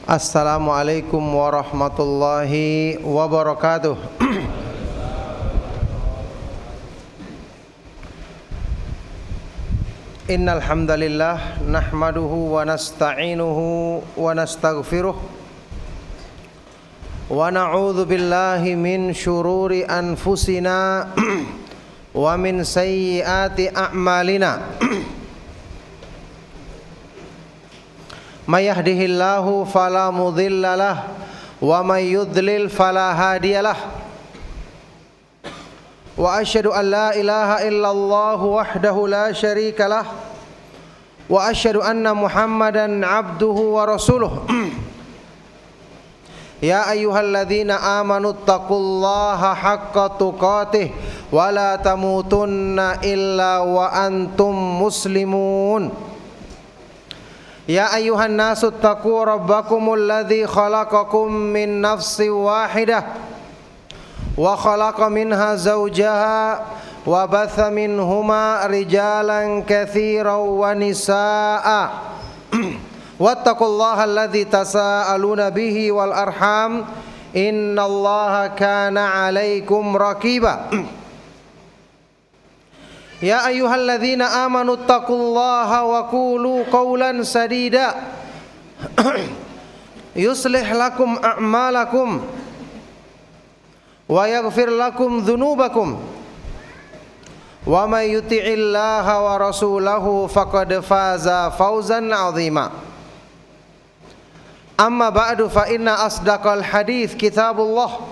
Assalamualaikum warahmatullahi wabarakatuh. Innal hamdalillah nahmaduhu wa nasta'inuhu wa nastaghfiruh wa na'udzu billahi min syururi anfusina wa min sayyiati a'malina. May yahdihillahu fala mudilla lahu wa may yudlil fala hadiya lahu. Wa asyhadu an la ilaha illallah wahdahu la syarika lah wa asyhadu anna Muhammadan abduhu wa rasuluh. Ya ayyuhalladzina amanu taqullaha haqqa tuqatih wa la tamutunna illa wa antum muslimun. Ya ayyuhan nasu taqu rabbakumul ladzi khalaqakum min nafsin wahidah wa khalaqa minha zawjaha wa batha minhuma rijalan katsiran wa nisaa'a wattaqullaha alladzi tasaaluna bihi wal arham innallaha kana 'alaikum raqiba. Ya ayyuhalladzina amanu taqullaha wa qulu qawlan sadida yuslih lakum a'malakum wa yaghfir lakum dhunubakum wa may yuti'illaha wa rasulahu faqad faza fawzan 'azima. Amma ba'du fa inna asdaqal hadits kitabullah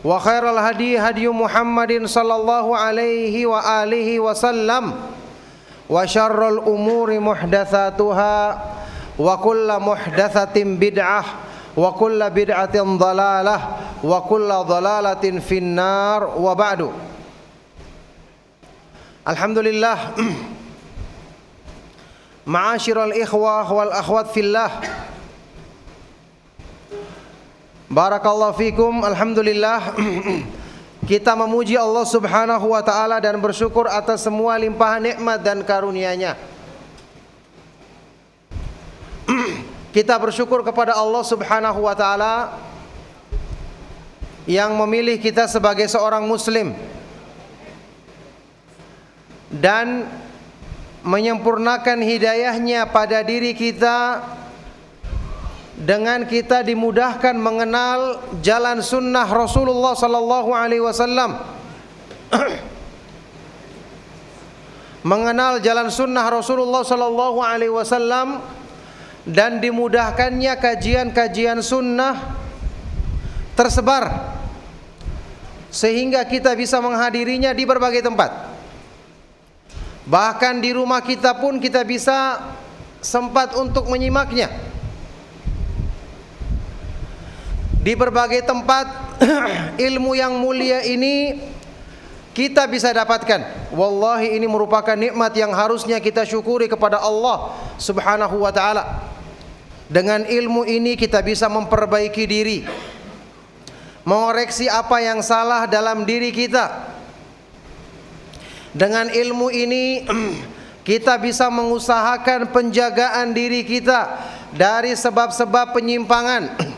wa khairal hadi hadi Muhammadin sallallahu alaihi wa alihi wasallam wa syarrul umuri muhdatsatuha wa kullu muhdatsatin bid'ah wa kullu bid'atin dhalalah wa kullu dhalalatin finnar wa ba'du. Alhamdulillah, ma'asyiral ikhwah wal akhwat fillah, barakallahu fikum. Alhamdulillah, kita memuji Allah subhanahu wa ta'ala dan bersyukur atas semua limpahan nikmat dan karunia-Nya. Kita bersyukur kepada Allah subhanahu wa ta'ala yang memilih kita sebagai seorang muslim dan menyempurnakan hidayahnya pada diri kita dengan kita dimudahkan mengenal jalan sunnah Rasulullah sallallahu alaihi wasallam. Mengenal jalan sunnah Rasulullah sallallahu alaihi wasallam dan dimudahkannya kajian-kajian sunnah tersebar sehingga kita bisa menghadirinya di berbagai tempat. Bahkan di rumah kita pun kita bisa sempat untuk menyimaknya. Di berbagai tempat ilmu yang mulia ini kita bisa dapatkan. Wallahi ini merupakan nikmat yang harusnya kita syukuri kepada Allah subhanahu wa ta'ala. Dengan ilmu ini kita bisa memperbaiki diri, mengoreksi apa yang salah dalam diri kita. Dengan ilmu ini kita bisa mengusahakan penjagaan diri kita dari sebab-sebab penyimpangan.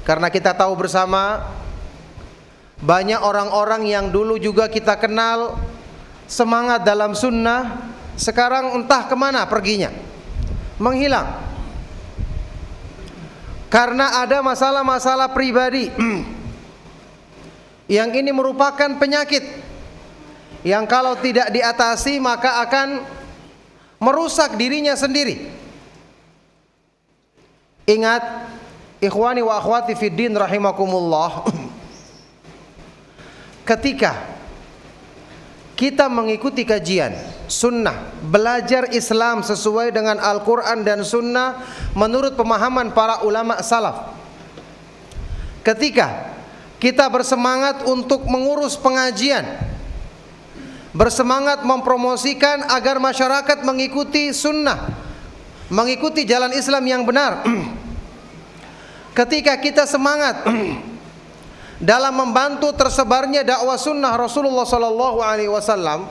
Karena kita tahu bersama banyak orang-orang yang dulu juga kita kenal semangat dalam sunnah, sekarang entah kemana perginya, menghilang. Karena ada masalah-masalah pribadi yang ini merupakan penyakit yang kalau tidak diatasi maka akan merusak dirinya sendiri. Ingat, ikhwani wa akhwati fiddin rahimakumullah, ketika kita mengikuti kajian sunnah, belajar Islam sesuai dengan Al-Quran dan sunnah menurut pemahaman para ulama salaf, ketika kita bersemangat untuk mengurus pengajian, bersemangat mempromosikan agar masyarakat mengikuti sunnah, mengikuti jalan Islam yang benar, ketika kita semangat dalam membantu tersebarnya dakwah sunnah Rasulullah sallallahu alaihi wasallam,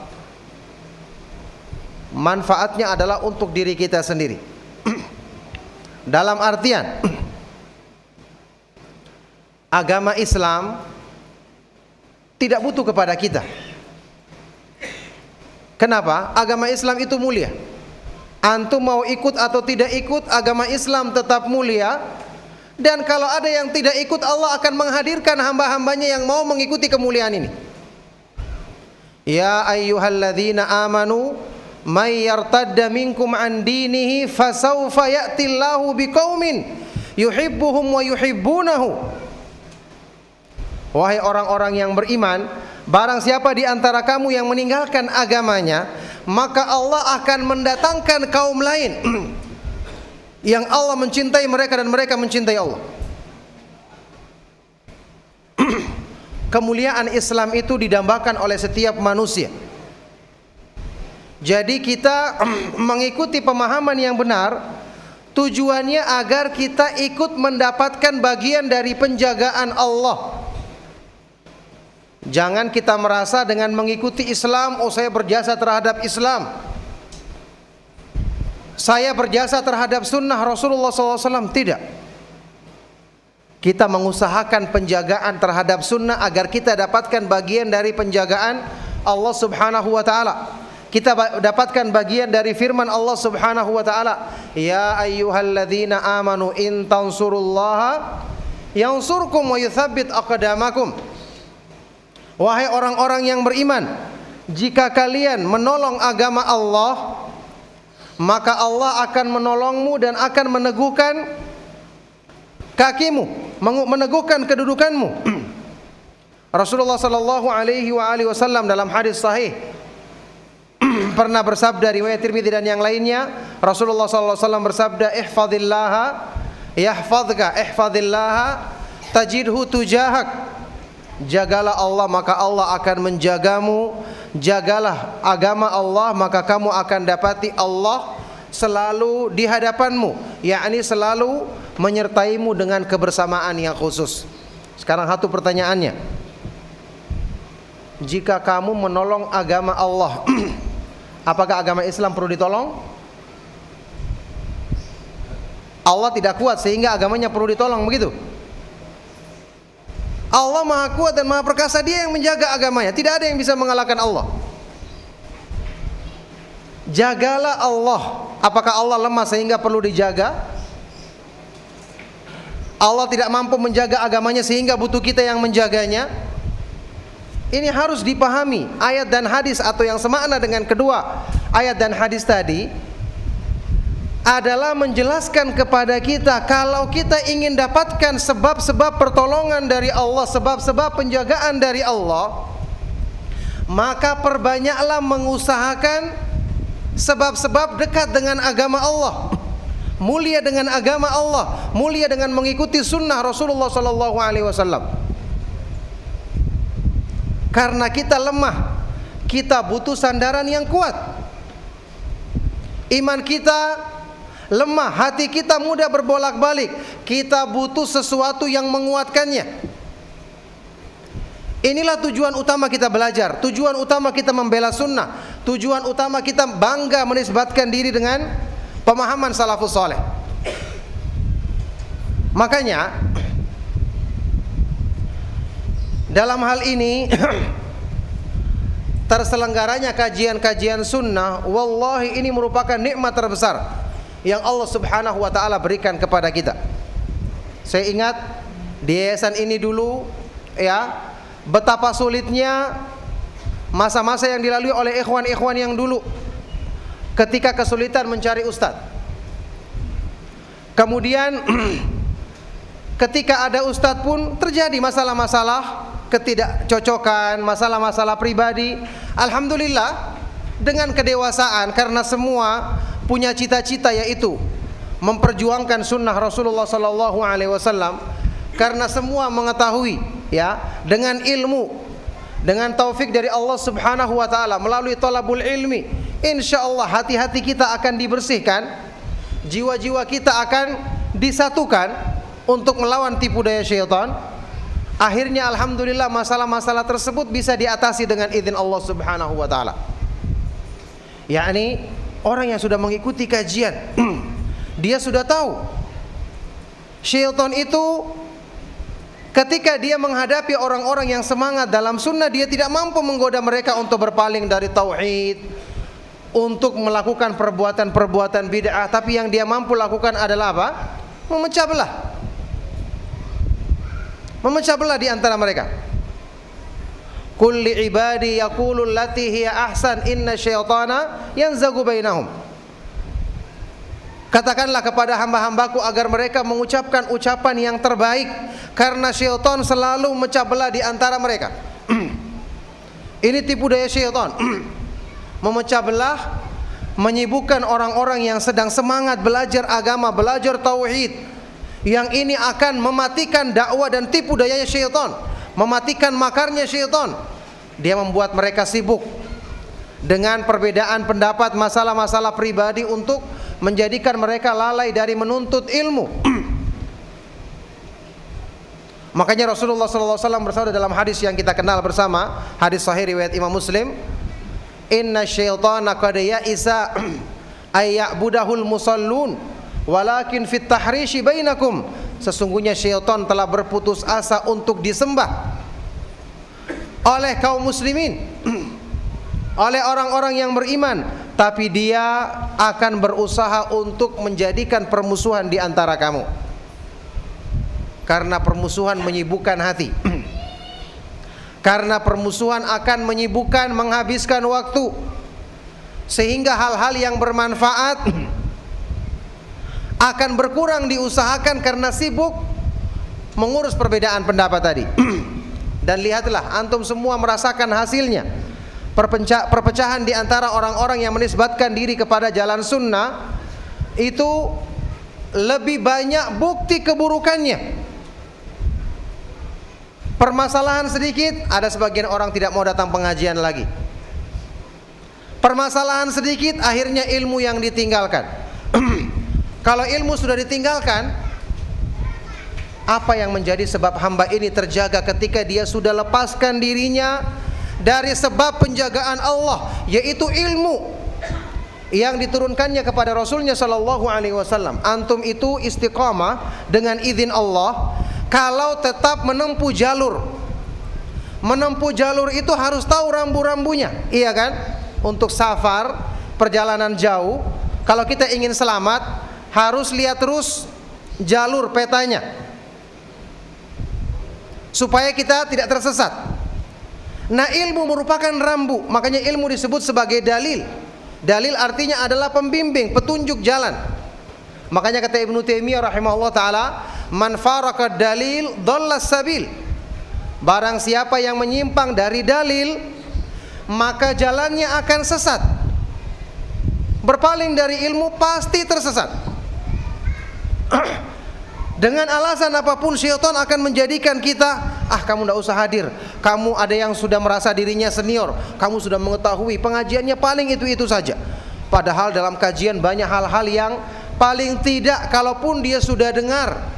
manfaatnya adalah untuk diri kita sendiri. Dalam artian agama Islam tidak butuh kepada kita. Kenapa? Agama Islam itu mulia. Antum mau ikut atau tidak ikut, agama Islam tetap mulia. Dan kalau ada yang tidak ikut, Allah akan menghadirkan hamba-hambanya yang mau mengikuti kemuliaan ini. Ya ayyuhalladzina amanu may yartadda minkum an dinihi fasawfa ya'tillahu biqaumin yuhibbuhum wa yuhibbunahu. Wahai orang-orang yang beriman, barang siapa di antara kamu yang meninggalkan agamanya, maka Allah akan mendatangkan kaum lain yang Allah mencintai mereka dan mereka mencintai Allah. Kemuliaan Islam itu didambakan oleh setiap manusia. Jadi kita mengikuti pemahaman yang benar, tujuannya agar kita ikut mendapatkan bagian dari penjagaan Allah. Jangan kita merasa dengan mengikuti Islam, oh saya berjasa terhadap Islam, saya berjasa terhadap sunnah Rasulullah SAW. Tidak. Kita mengusahakan penjagaan terhadap sunnah agar kita dapatkan bagian dari penjagaan Allah Subhanahu wa ta'ala. Kita dapatkan bagian dari firman Allah Subhanahu wa ta'ala, ya ayyuhalladzina amanu in tansurullaha yansurkum wa yuthabbit aqdamakum. Wahai orang-orang yang beriman, jika kalian menolong agama Allah, maka Allah akan menolongmu dan akan meneguhkan kakimu, meneguhkan kedudukanmu. Rasulullah sallallahu alaihi wasallam dalam hadis sahih pernah bersabda, riwayat Tirmidzi dan yang lainnya, Rasulullah sallallahu alaihi wasallam bersabda, ihfazillaha yahfazka, ihfazillaha tajidhu tujahak. Jagalah Allah maka Allah akan menjagamu. Jagalah agama Allah maka kamu akan dapati Allah selalu di hadapanmu, yakni selalu menyertaimu dengan kebersamaan yang khusus. Sekarang satu pertanyaannya, jika kamu menolong agama Allah, apakah agama Islam perlu ditolong? Allah tidak kuat sehingga agamanya perlu ditolong, begitu? Allah Maha Kuat dan Maha Perkasa, Dia yang menjaga agamanya. Tidak ada yang bisa mengalahkan Allah. Jagalah Allah. Apakah Allah lemah sehingga perlu dijaga? Allah tidak mampu menjaga agamanya sehingga butuh kita yang menjaganya? Ini harus dipahami. Ayat dan hadis atau yang semakna dengan kedua ayat dan hadis tadi adalah menjelaskan kepada kita, kalau kita ingin dapatkan sebab-sebab pertolongan dari Allah, sebab-sebab penjagaan dari Allah, maka perbanyaklah mengusahakan sebab-sebab dekat dengan agama Allah, mulia dengan agama Allah, mulia dengan mengikuti sunnah Rasulullah SAW. Karena kita lemah, kita butuh sandaran yang kuat. Iman kita lemah, hati kita mudah berbolak-balik. Kita butuh sesuatu yang menguatkannya. Inilah tujuan utama kita belajar, tujuan utama kita membela sunnah, tujuan utama kita bangga menisbatkan diri dengan pemahaman salafus saleh. Makanya dalam hal ini terselenggaranya kajian-kajian sunnah, wallahi ini merupakan nikmat terbesar yang Allah Subhanahu wa ta'ala berikan kepada kita. Saya ingat di yayasan ini dulu, ya, betapa sulitnya masa-masa yang dilalui oleh ikhwan-ikhwan yang dulu ketika kesulitan mencari ustadz. Kemudian ketika ada ustadz pun terjadi masalah-masalah ketidakcocokan, masalah-masalah pribadi. Alhamdulillah dengan kedewasaan, karena semua punya cita-cita yaitu memperjuangkan sunnah Rasulullah SAW. Karena semua mengetahui, ya, dengan ilmu, dengan taufik dari Allah Subhanahu wa ta'ala melalui talabul ilmi, insyaallah hati-hati kita akan dibersihkan, jiwa-jiwa kita akan disatukan untuk melawan tipu daya syaitan. Akhirnya alhamdulillah masalah-masalah tersebut bisa diatasi dengan izin Allah Subhanahu wa ta'ala. Yakni orang yang sudah mengikuti kajian, dia sudah tahu Syaitan itu ketika dia menghadapi orang-orang yang semangat dalam sunnah, dia tidak mampu menggoda mereka untuk berpaling dari tauhid, untuk melakukan perbuatan-perbuatan bid'ah. Tapi yang dia mampu lakukan adalah apa? Memecah belah. Memecah belah di antara mereka. Kulli ibadi yaqulu allati hiya ahsan inna syaitana yanzagu bainahum. Katakanlah kepada hamba-hambaku agar mereka mengucapkan ucapan yang terbaik, karena syaitan selalu memecah belah di antara mereka. Ini tipu daya syaitan. Memecah belah, menyibukkan orang-orang yang sedang semangat belajar agama, belajar tauhid. Yang ini akan mematikan dakwah dan tipu dayanya syaitan, mematikan makarnya syaitan. Dia membuat mereka sibuk dengan perbedaan pendapat, masalah-masalah pribadi, untuk menjadikan mereka lalai dari menuntut ilmu. Makanya Rasulullah SAW bersabda dalam hadis yang kita kenal bersama, hadis sahih riwayat Imam Muslim, inna syaitana qad ya'isa ay ya'budahul musallun walakin fit tahrishi bainakum. Sesungguhnya syaitan telah berputus asa untuk disembah oleh kaum muslimin, oleh orang-orang yang beriman, tapi dia akan berusaha untuk menjadikan permusuhan di antara kamu. Karena permusuhan menyibukkan hati. Karena permusuhan akan menyibukkan, menghabiskan waktu, sehingga hal-hal yang bermanfaat akan berkurang diusahakan karena sibuk mengurus perbedaan pendapat tadi. Dan lihatlah, antum semua merasakan hasilnya. Perpecahan di antara orang-orang yang menisbatkan diri kepada jalan sunnah itu lebih banyak bukti keburukannya. Permasalahan sedikit, ada sebagian orang tidak mau datang pengajian lagi. Permasalahan sedikit, akhirnya ilmu yang ditinggalkan. Kalau ilmu sudah ditinggalkan, apa yang menjadi sebab hamba ini terjaga ketika dia sudah lepaskan dirinya dari sebab penjagaan Allah, yaitu ilmu yang diturunkannya kepada Rasulnya Sallallahu Alaihi Wasallam. Antum itu istiqamah dengan izin Allah kalau tetap menempuh jalur. Menempuh jalur itu harus tahu rambu-rambunya, iya kan? Untuk safar, perjalanan jauh, kalau kita ingin selamat, harus lihat terus jalur petanya, supaya kita tidak tersesat. Nah, ilmu merupakan rambu, makanya ilmu disebut sebagai dalil. Dalil artinya adalah pembimbing, petunjuk jalan. Makanya kata Ibnu Taimiyah rahimahullah taala, man faraka dalil dhallas sabil. Barang siapa yang menyimpang dari dalil, maka jalannya akan sesat. Berpaling dari ilmu pasti tersesat. Dengan alasan apapun syaitan akan menjadikan kita, kamu tidak usah hadir, kamu ada yang sudah merasa dirinya senior, kamu sudah mengetahui, pengajiannya paling itu-itu saja. Padahal dalam kajian banyak hal-hal yang paling tidak, kalaupun dia sudah dengar,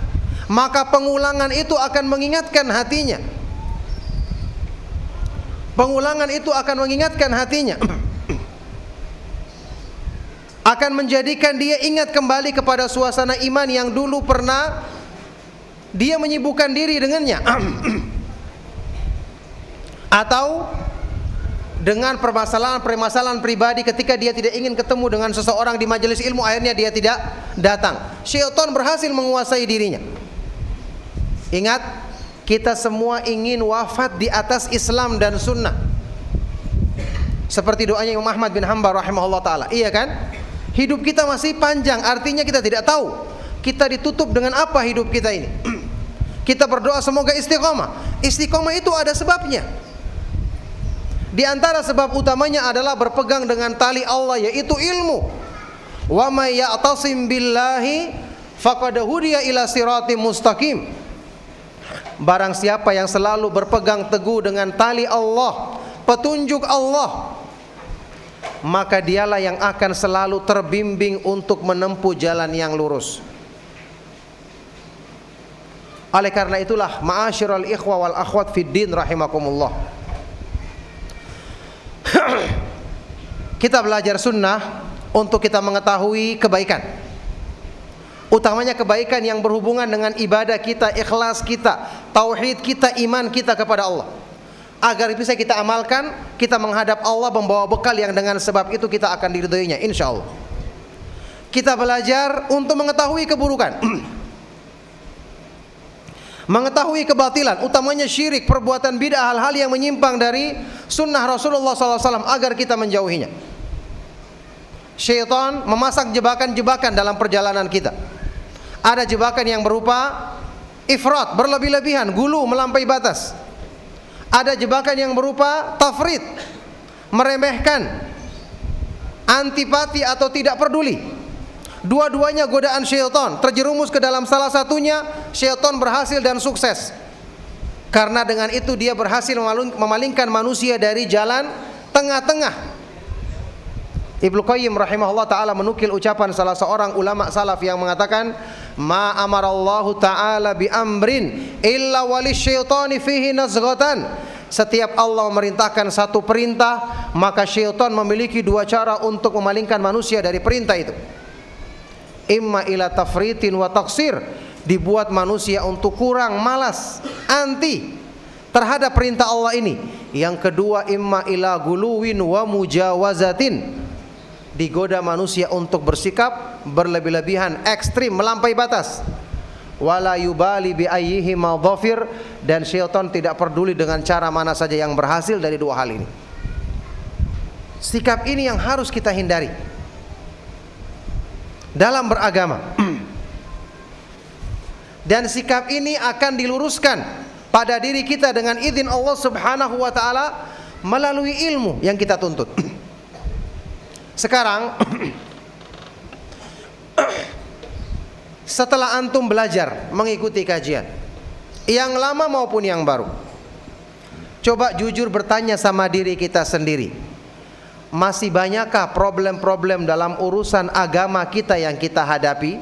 maka pengulangan itu akan mengingatkan hatinya. Pengulangan itu akan mengingatkan hatinya, akan menjadikan dia ingat kembali kepada suasana iman yang dulu pernah dia menyibukkan diri dengannya. Atau dengan permasalahan pribadi ketika dia tidak ingin ketemu dengan seseorang di majelis ilmu, akhirnya dia tidak datang. Syaitan berhasil menguasai dirinya. Ingat, kita semua ingin wafat di atas Islam dan sunnah, seperti doanya Imam Ahmad bin Hanbal rahimahullah ta'ala, iya kan? Hidup kita masih panjang, artinya kita tidak tahu kita ditutup dengan apa hidup kita ini. Kita berdoa semoga istiqamah. Istiqamah itu ada sebabnya. Di antara sebab utamanya adalah berpegang dengan tali Allah, yaitu ilmu. Wa may ya'tasim billahi faqad hudiya ila siratim mustaqim. Barang siapa yang selalu berpegang teguh dengan tali Allah, petunjuk Allah, maka dialah yang akan selalu terbimbing untuk menempuh jalan yang lurus. Oleh karena itulah, ma'asyiral ikhwa wal akhwat fid din rahimakumullah, kita belajar sunnah untuk kita mengetahui kebaikan. utamanya kebaikan yang berhubungan dengan ibadah kita, ikhlas kita, tauhid kita, iman kita kepada Allah. Agar bisa kita amalkan, kita menghadap Allah membawa bekal yang dengan sebab itu kita akan diridhoinya insyaallah. Kita belajar untuk mengetahui keburukan, mengetahui kebatilan, utamanya syirik, perbuatan bid'ah, hal-hal yang menyimpang dari sunnah Rasulullah SAW agar kita menjauhinya. Syaitan memasang jebakan-jebakan dalam perjalanan kita. Ada jebakan yang berupa ifrat, berlebih-lebihan, gulu, melampaui batas. Ada jebakan yang berupa tafrid, meremehkan, antipati atau tidak peduli. Dua-duanya godaan syaitan. Terjerumus ke dalam salah satunya, syaitan berhasil dan sukses. Karena dengan itu dia berhasil memalingkan manusia dari jalan tengah-tengah. Ibnu Qayyim rahimahullah ta'ala menukil ucapan salah seorang ulama salaf yang mengatakan, ma amarallahu ta'ala bi amrin illa walisyaitani fihi nazghatan. Setiap Allah memerintahkan satu perintah, maka syaitan memiliki dua cara untuk memalingkan manusia dari perintah itu. Imma ila tafritin wa taqsir, dibuat manusia untuk kurang, malas, anti terhadap perintah Allah ini. Yang kedua, imma ila guluwin wa mujawazatin, digoda manusia untuk bersikap berlebih-lebihan, ekstrim, melampaui batas. Wala yubali bi ayyihi madhafir, dan syaitan tidak peduli dengan cara mana saja yang berhasil dari dua hal ini. Sikap ini yang harus kita hindari dalam beragama. Dan sikap ini akan diluruskan pada diri kita dengan izin Allah Subhanahu wa taala melalui ilmu yang kita tuntut. Sekarang setelah antum belajar mengikuti kajian yang lama maupun yang baru, coba jujur bertanya sama diri kita sendiri, masih banyakkah problem-problem dalam urusan agama kita yang kita hadapi?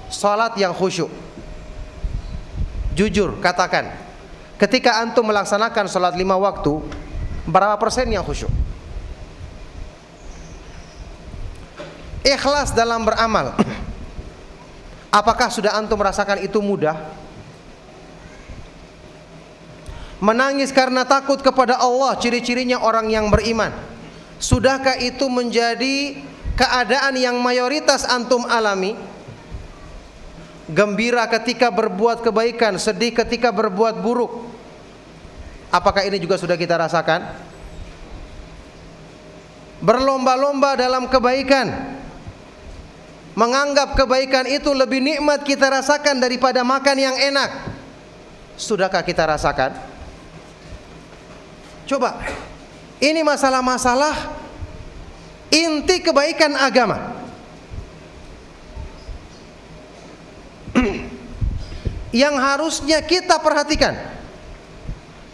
Salat yang khusyuk, jujur katakan, ketika antum melaksanakan salat 5 waktu, berapa persen yang khusyuk? Ikhlas dalam beramal, apakah sudah antum merasakan itu mudah? Menangis karena takut kepada Allah, ciri-cirinya orang yang beriman, sudahkah itu menjadi keadaan yang mayoritas antum alami? Gembira ketika berbuat kebaikan, sedih ketika berbuat buruk, apakah ini juga sudah kita rasakan? Berlomba-lomba dalam kebaikan, menganggap kebaikan itu lebih nikmat kita rasakan daripada makan yang enak, sudahkah kita rasakan? Coba, ini masalah-masalah inti kebaikan agama yang harusnya kita perhatikan.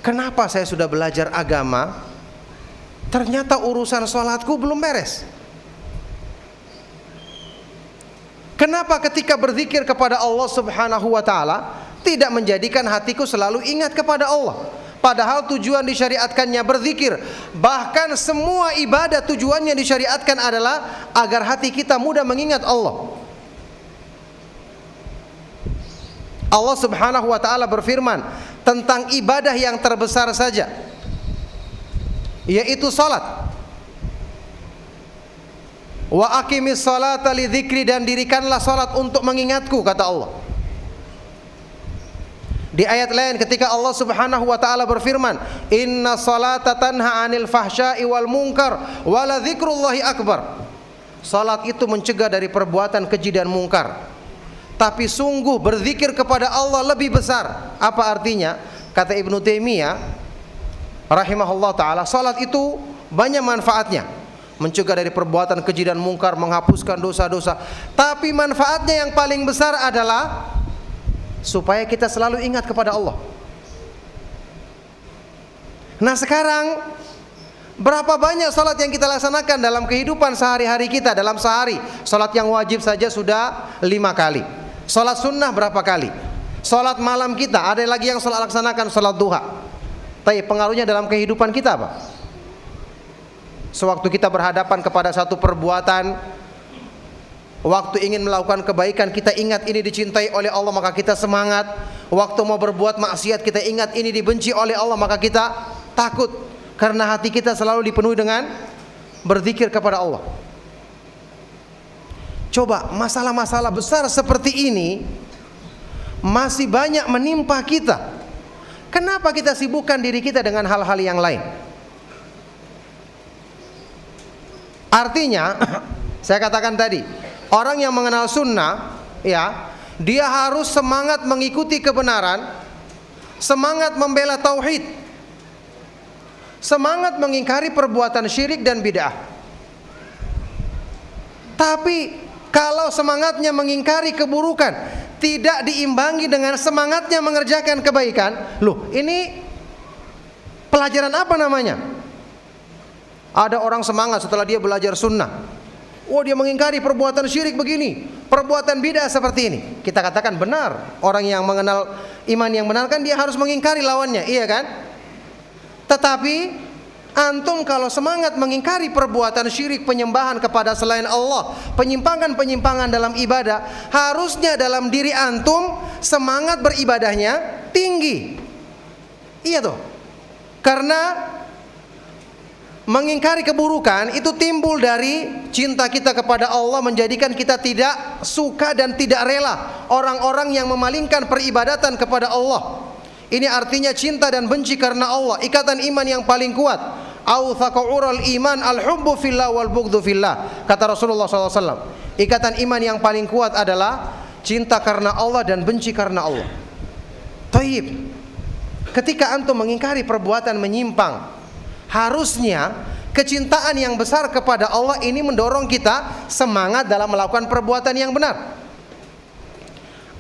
Kenapa saya sudah belajar agama, ternyata urusan sholatku belum beres? Kenapa ketika berzikir kepada Allah Subhanahu wa ta'ala tidak menjadikan hatiku selalu ingat kepada Allah? Padahal tujuan disyariatkannya berzikir. Bahkan semua ibadah tujuannya disyariatkan adalah agar hati kita mudah mengingat Allah. Allah Subhanahu wa ta'ala berfirman tentang ibadah yang terbesar saja, yaitu salat. Wa aqimis salata li dzikri, dan dirikanlah salat untuk mengingatku, kata Allah. Di ayat lain ketika Allah Subhanahu wa taala berfirman, "Inna salata tanha 'anil fahsya'i wal munkar wa la dzikrullahi akbar." Salat itu mencegah dari perbuatan keji dan mungkar. Tapi sungguh berzikir kepada Allah lebih besar. Apa artinya? Kata Ibnu Taimiyah rahimahullah taala, salat itu banyak manfaatnya. Mencegah dari perbuatan keji dan mungkar, menghapuskan dosa-dosa. Tapi manfaatnya yang paling besar adalah supaya kita selalu ingat kepada Allah. Nah sekarang, berapa banyak salat yang kita laksanakan dalam kehidupan sehari-hari kita? Dalam sehari, salat yang wajib saja sudah 5 kali. Salat sunnah berapa kali? Salat malam kita, ada lagi yang salat laksanakan salat duha. Tapi pengaruhnya dalam kehidupan kita apa? Sewaktu kita berhadapan kepada satu perbuatan Waktu ingin melakukan kebaikan kita ingat ini dicintai oleh Allah, maka kita semangat. Waktu mau berbuat maksiat kita ingat ini dibenci oleh Allah, maka kita takut. Karena hati kita selalu dipenuhi dengan berzikir kepada Allah. Coba masalah-masalah besar seperti ini masih banyak menimpa kita. Kenapa kita sibukkan diri kita dengan hal-hal yang lain? Artinya, saya katakan tadi, orang yang mengenal sunnah, ya, dia harus semangat mengikuti kebenaran, semangat membela tauhid, semangat mengingkari perbuatan syirik dan bid'ah. Tapi kalau semangatnya mengingkari keburukan tidak diimbangi dengan semangatnya mengerjakan kebaikan, loh, ini pelajaran apa namanya? Ada orang semangat setelah dia belajar sunnah, oh dia mengingkari perbuatan syirik begini, perbuatan bid'ah seperti ini. Kita katakan benar, orang yang mengenal iman yang benar kan dia harus mengingkari lawannya, iya kan? Tetapi antum kalau semangat mengingkari perbuatan syirik, penyembahan kepada selain Allah, penyimpangan-penyimpangan dalam ibadah, harusnya dalam diri antum semangat beribadahnya tinggi. Iya toh? Karena mengingkari keburukan itu timbul dari cinta kita kepada Allah, menjadikan kita tidak suka dan tidak rela orang-orang yang memalingkan peribadatan kepada Allah. Ini artinya cinta dan benci karena Allah, ikatan iman yang paling kuat. Authaqa'ural iman al-hubbu fillah wal bughdhu fillah, kata Rasulullah SAW. Ikatan iman yang paling kuat adalah cinta karena Allah dan benci karena Allah. Taib. Ketika antum mengingkari perbuatan menyimpang, harusnya kecintaan yang besar kepada Allah ini mendorong kita semangat dalam melakukan perbuatan yang benar.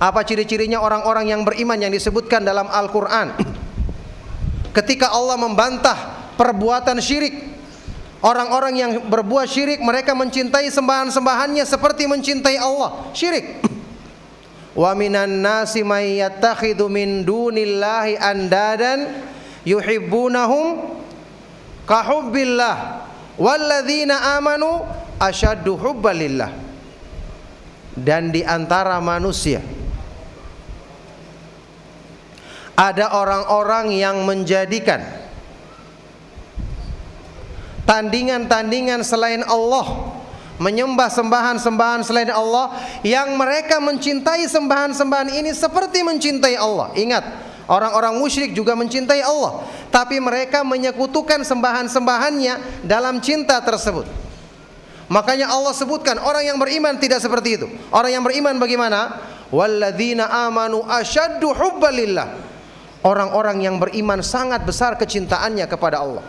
Apa ciri-cirinya orang-orang yang beriman yang disebutkan dalam Al-Quran? Ketika Allah membantah perbuatan syirik, orang-orang yang berbuat syirik, mereka mencintai sembahan-sembahannya seperti mencintai Allah. Syirik. Wa minan nasi may yattakhidhu min dunillahi andadan yuhibbunahum kahubbillah walladzina amanu asyaddu hubbalillah. Dan di antara manusia ada orang-orang yang menjadikan tandingan-tandingan selain Allah, menyembah sembahan-sembahan selain Allah, yang mereka mencintai sembahan-sembahan ini seperti mencintai Allah. Ingat, orang-orang musyrik juga mencintai Allah, tapi mereka menyekutukan sembahan-sembahannya dalam cinta tersebut. Makanya Allah sebutkan orang yang beriman tidak seperti itu. Orang yang beriman bagaimana? Walladzina amanu asyaddu hubbalillah. Orang-orang yang beriman sangat besar kecintaannya kepada Allah.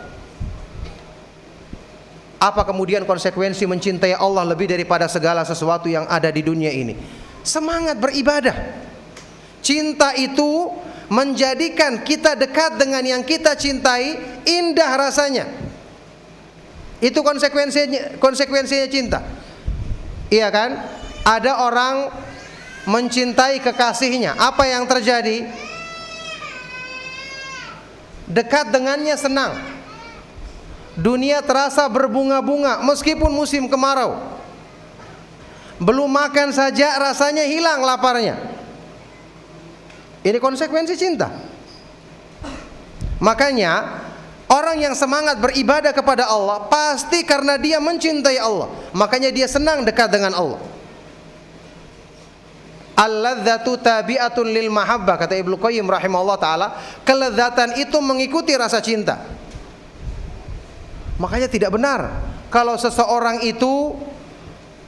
Apa kemudian konsekuensi mencintai Allah lebih daripada segala sesuatu yang ada di dunia ini? Semangat beribadah. Cinta itu menjadikan kita dekat dengan yang kita cintai, indah rasanya. Itu konsekuensinya cinta. Iya kan? Ada orang mencintai kekasihnya, apa yang terjadi? Dekat dengannya senang. Dunia terasa berbunga-bunga meskipun musim kemarau. Belum makan saja rasanya hilang laparnya. Ini konsekuensi cinta. Makanya orang yang semangat beribadah kepada Allah pasti karena dia mencintai Allah, makanya dia senang dekat dengan Allah. Al-ladzatu tabi'atun lil mahabbah, kata Ibnu Qayyim rahimahullah taala, kelezatan itu mengikuti rasa cinta. Makanya tidak benar kalau seseorang itu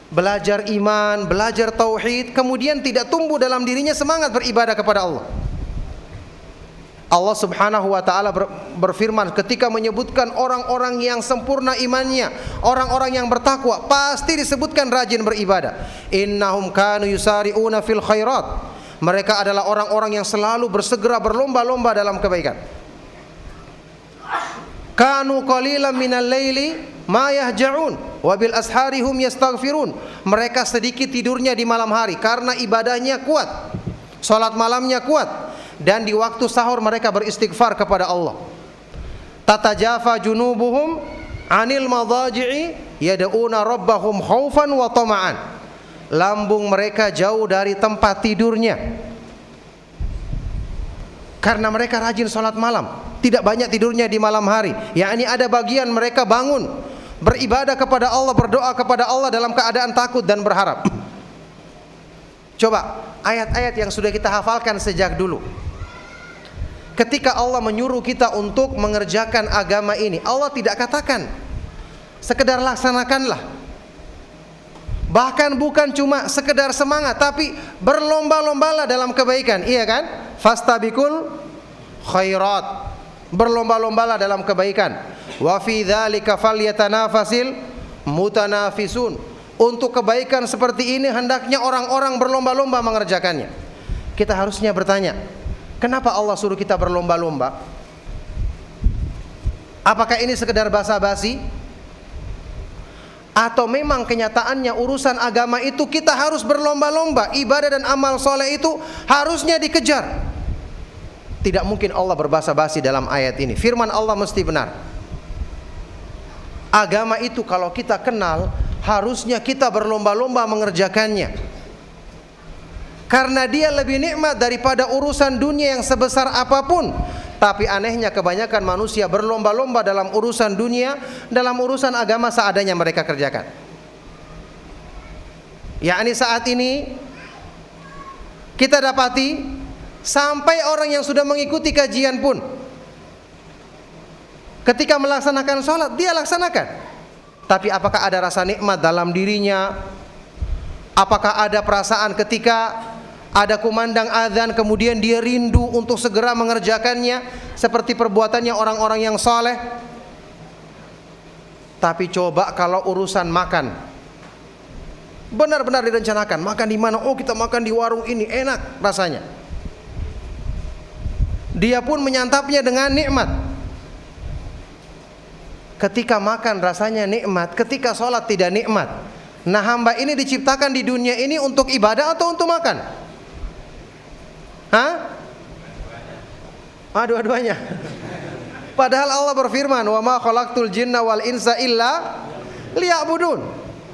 belajar iman, belajar tauhid, kemudian tidak tumbuh dalam dirinya semangat beribadah kepada Allah. Allah Subhanahu wa taala berfirman ketika menyebutkan orang-orang yang sempurna imannya, orang-orang yang bertakwa, pasti disebutkan rajin beribadah. Innahum kanu yusari'una fil khairat. Mereka adalah orang-orang yang selalu bersegera berlomba-lomba dalam kebaikan. Kanu qalilan minal laili ma yahja'un wa bil ashari hum yastaghfirun. Mereka sedikit tidurnya di malam hari karena ibadahnya kuat, salat malamnya kuat, dan di waktu sahur mereka beristighfar kepada Allah. Tatajafa junubuhum anil madaji'i yad'una rabbahum khaufan wa tama'an. lambung mereka jauh dari tempat tidurnya. Karena mereka rajin sholat malam, tidak banyak tidurnya di malam hari. Yakni ada bagian mereka bangun beribadah kepada Allah, berdoa kepada Allah dalam keadaan takut dan berharap. Coba ayat-ayat yang sudah kita hafalkan sejak dulu. Ketika Allah menyuruh kita untuk mengerjakan agama ini, Allah tidak katakan sekedar laksanakanlah. Bahkan bukan cuma sekedar semangat, tapi berlomba-lombalah dalam kebaikan. Iya kan? Fastabiqul khairat. Berlomba-lombalah dalam kebaikan. Wa fi dzalika falyatanafasil mutanafisun. Untuk kebaikan seperti ini hendaknya orang-orang berlomba-lomba mengerjakannya. Kita harusnya bertanya, kenapa Allah suruh kita berlomba-lomba? Apakah ini sekedar basa-basi? Atau memang kenyataannya urusan agama itu kita harus berlomba-lomba, ibadah dan amal soleh itu harusnya dikejar. Tidak mungkin Allah berbasa-basi dalam ayat ini. Firman Allah mesti benar. Agama itu kalau kita kenal, harusnya kita berlomba-lomba mengerjakannya. Karena dia lebih nikmat daripada urusan dunia yang sebesar apapun. Tapi anehnya kebanyakan manusia berlomba-lomba dalam urusan dunia, dalam urusan agama seadanya mereka kerjakan. Yakni saat ini kita dapati sampai orang yang sudah mengikuti kajian pun ketika melaksanakan sholat dia laksanakan. Tapi apakah ada rasa nikmat dalam dirinya? Apakah ada perasaan ketika ada kumandang azan kemudian dia rindu untuk segera mengerjakannya seperti perbuatannya orang-orang yang saleh? Tapi coba kalau urusan makan, benar-benar direncanakan, makan di mana? Oh, kita makan di warung ini, enak rasanya. Dia pun menyantapnya dengan nikmat. Ketika makan rasanya nikmat, ketika sholat tidak nikmat. Nah, hamba ini diciptakan di dunia ini untuk ibadah atau untuk makan? Hah? Dua-duanya. Padahal Allah berfirman, "Wa ma khalaqtul jinna wal insa illa liya'budun."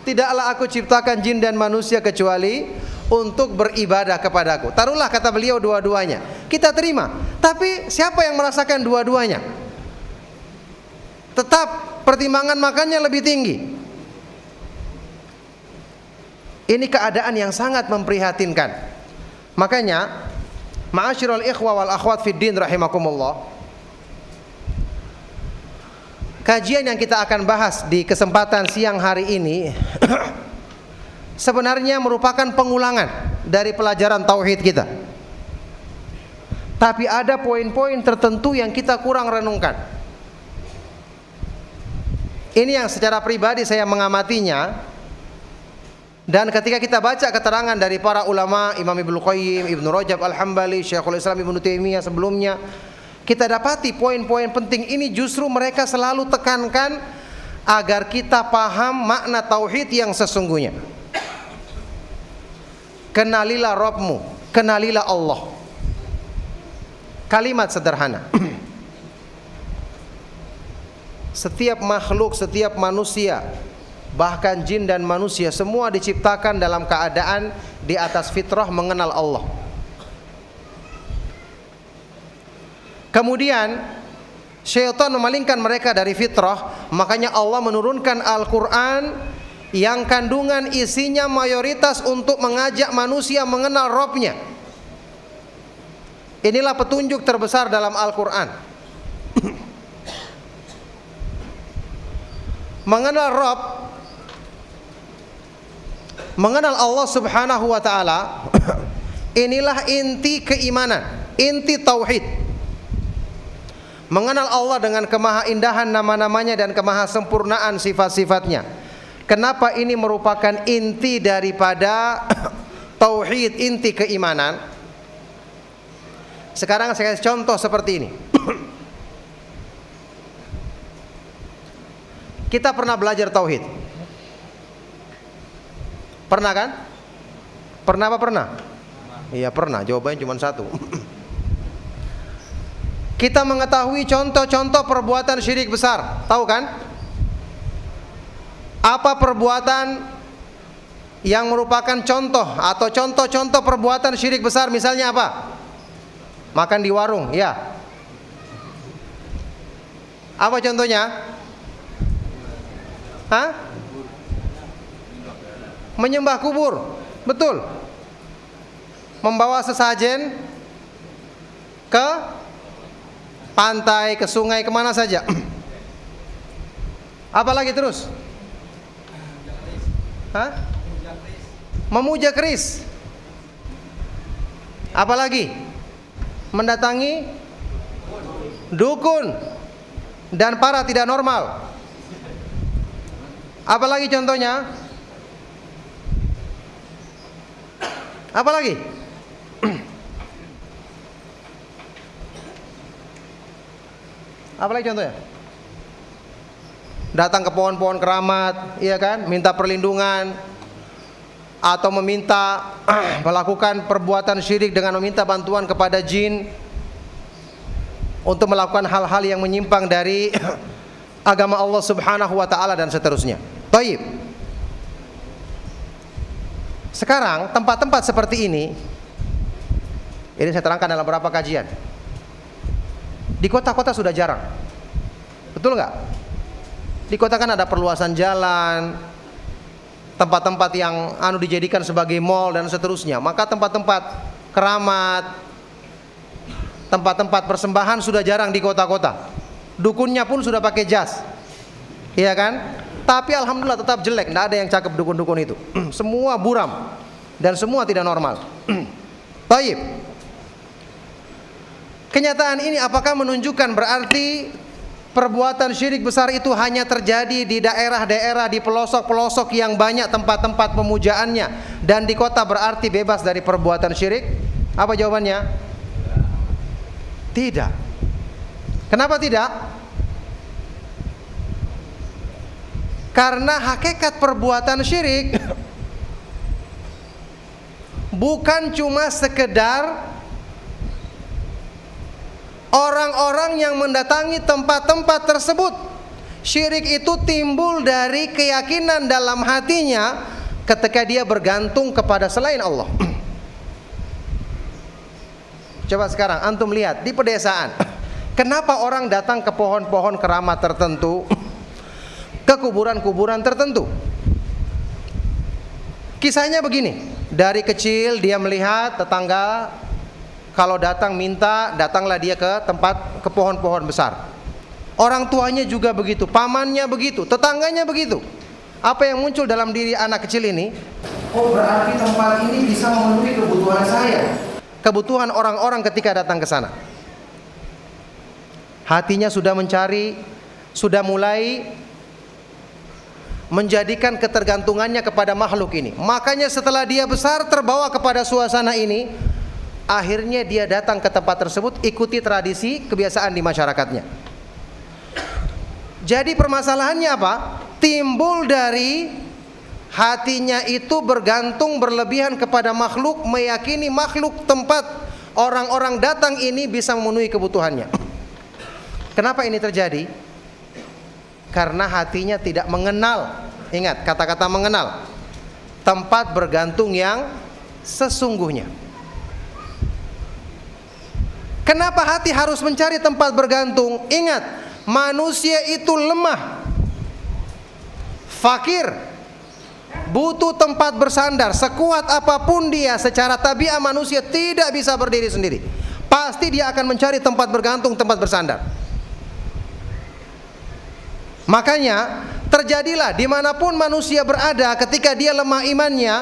Tidaklah aku ciptakan jin dan manusia kecuali untuk beribadah kepadaku. Taruhlah kata beliau dua-duanya. Kita terima. Tapi siapa yang merasakan dua-duanya? Tetap pertimbangan makannya lebih tinggi. Ini keadaan yang sangat memprihatinkan. Makanya, ma'asyiral ikhwa wal akhwat fid din rahimakumullah, kajian yang kita akan bahas di kesempatan siang hari ini sebenarnya merupakan pengulangan dari pelajaran tauhid kita. Tapi ada poin-poin tertentu yang kita kurang renungkan. Ini yang secara pribadi saya mengamatinya. Dan ketika kita baca keterangan dari para ulama, Imam Ibnu Qayyim, Ibnu Rajab Al-Hambali, Syekhul Islam Ibnu Taimiyah sebelumnya, kita dapati poin-poin penting ini justru mereka selalu tekankan agar kita paham makna tauhid yang sesungguhnya. Kenalilah Rabbmu, kenalilah Allah. Kalimat sederhana. Setiap makhluk, setiap manusia, bahkan jin dan manusia semua diciptakan dalam keadaan di atas fitrah mengenal Allah. Kemudian syaitan memalingkan mereka dari fitrah, makanya Allah menurunkan Al-Quran yang kandungan isinya mayoritas untuk mengajak manusia mengenal Rabbnya. Inilah petunjuk terbesar dalam Al-Quran. Mengenal Rabb, mengenal Allah subhanahu wa ta'ala, inilah inti keimanan, inti tauhid. Mengenal Allah dengan kemahaindahan nama-namanya dan kemahasempurnaan sifat-sifatnya. Kenapa ini merupakan inti daripada tauhid, inti keimanan? Sekarang saya kasih contoh seperti ini. Kita pernah belajar tauhid. Pernah kan? Pernah apa pernah? Iya pernah, jawabannya cuma satu. Kita mengetahui contoh-contoh perbuatan syirik besar, tahu kan? Apa perbuatan yang merupakan contoh atau contoh-contoh perbuatan syirik besar, misalnya apa? Makan di warung, ya. Apa contohnya? Hah? Menyembah kubur. Betul. Membawa sesajen ke pantai, ke sungai, kemana saja. Apalagi terus? Hah? Memuja keris. Apalagi? Mendatangi dukun dan para tidak normal. Apalagi contohnya? Apalagi? Apalagi contohnya? Datang ke pohon-pohon keramat, iya kan? Minta perlindungan, atau meminta melakukan perbuatan syirik dengan meminta bantuan kepada jin untuk melakukan hal-hal yang menyimpang dari agama Allah Subhanahu wa taala dan seterusnya. Baik. Sekarang tempat-tempat seperti ini saya terangkan dalam beberapa kajian. Di kota-kota sudah jarang. Betul nggak? Di kota kan ada perluasan jalan, tempat-tempat yang dijadikan sebagai mall dan seterusnya. Maka tempat-tempat keramat, tempat-tempat persembahan sudah jarang di kota-kota. Dukunnya pun sudah pakai jas, iya kan? Tapi alhamdulillah tetap jelek, tidak ada yang cakep dukun-dukun itu. Semua buram dan semua tidak normal. Baik. Kenyataan ini apakah menunjukkan berarti perbuatan syirik besar itu hanya terjadi di daerah-daerah, di pelosok-pelosok yang banyak tempat-tempat pemujaannya, dan di kota berarti bebas dari perbuatan syirik? Apa jawabannya? Tidak. Kenapa tidak? Karena hakikat perbuatan syirik bukan cuma sekedar orang-orang yang mendatangi tempat-tempat tersebut. Syirik itu timbul dari keyakinan dalam hatinya ketika dia bergantung kepada selain Allah. Coba sekarang antum lihat di pedesaan, kenapa orang datang ke pohon-pohon keramat tertentu, ke kuburan-kuburan tertentu? Kisahnya begini, dari kecil dia melihat tetangga kalau datang minta, datanglah dia ke pohon-pohon besar. Orang tuanya juga begitu, pamannya begitu, tetangganya begitu. Apa yang muncul dalam diri anak kecil ini? Oh, berarti tempat ini bisa memenuhi kebutuhan saya, kebutuhan orang-orang ketika datang ke sana. Hatinya sudah mencari, sudah mulai menjadikan ketergantungannya kepada makhluk ini. Makanya setelah dia besar terbawa kepada suasana ini, akhirnya dia datang ke tempat tersebut, ikuti tradisi kebiasaan di masyarakatnya. Jadi permasalahannya apa? Timbul dari hatinya itu bergantung berlebihan kepada makhluk, meyakini makhluk tempat orang-orang datang ini bisa memenuhi kebutuhannya. Kenapa ini terjadi? Karena hatinya tidak mengenal, ingat kata-kata mengenal, tempat bergantung yang sesungguhnya. Kenapa hati harus mencari tempat bergantung? Ingat, manusia itu lemah, fakir, butuh tempat bersandar. Sekuat apapun dia, secara tabiat manusia tidak bisa berdiri sendiri. Pasti dia akan mencari tempat bergantung, tempat bersandar. Makanya terjadilah dimanapun manusia berada, ketika dia lemah imannya,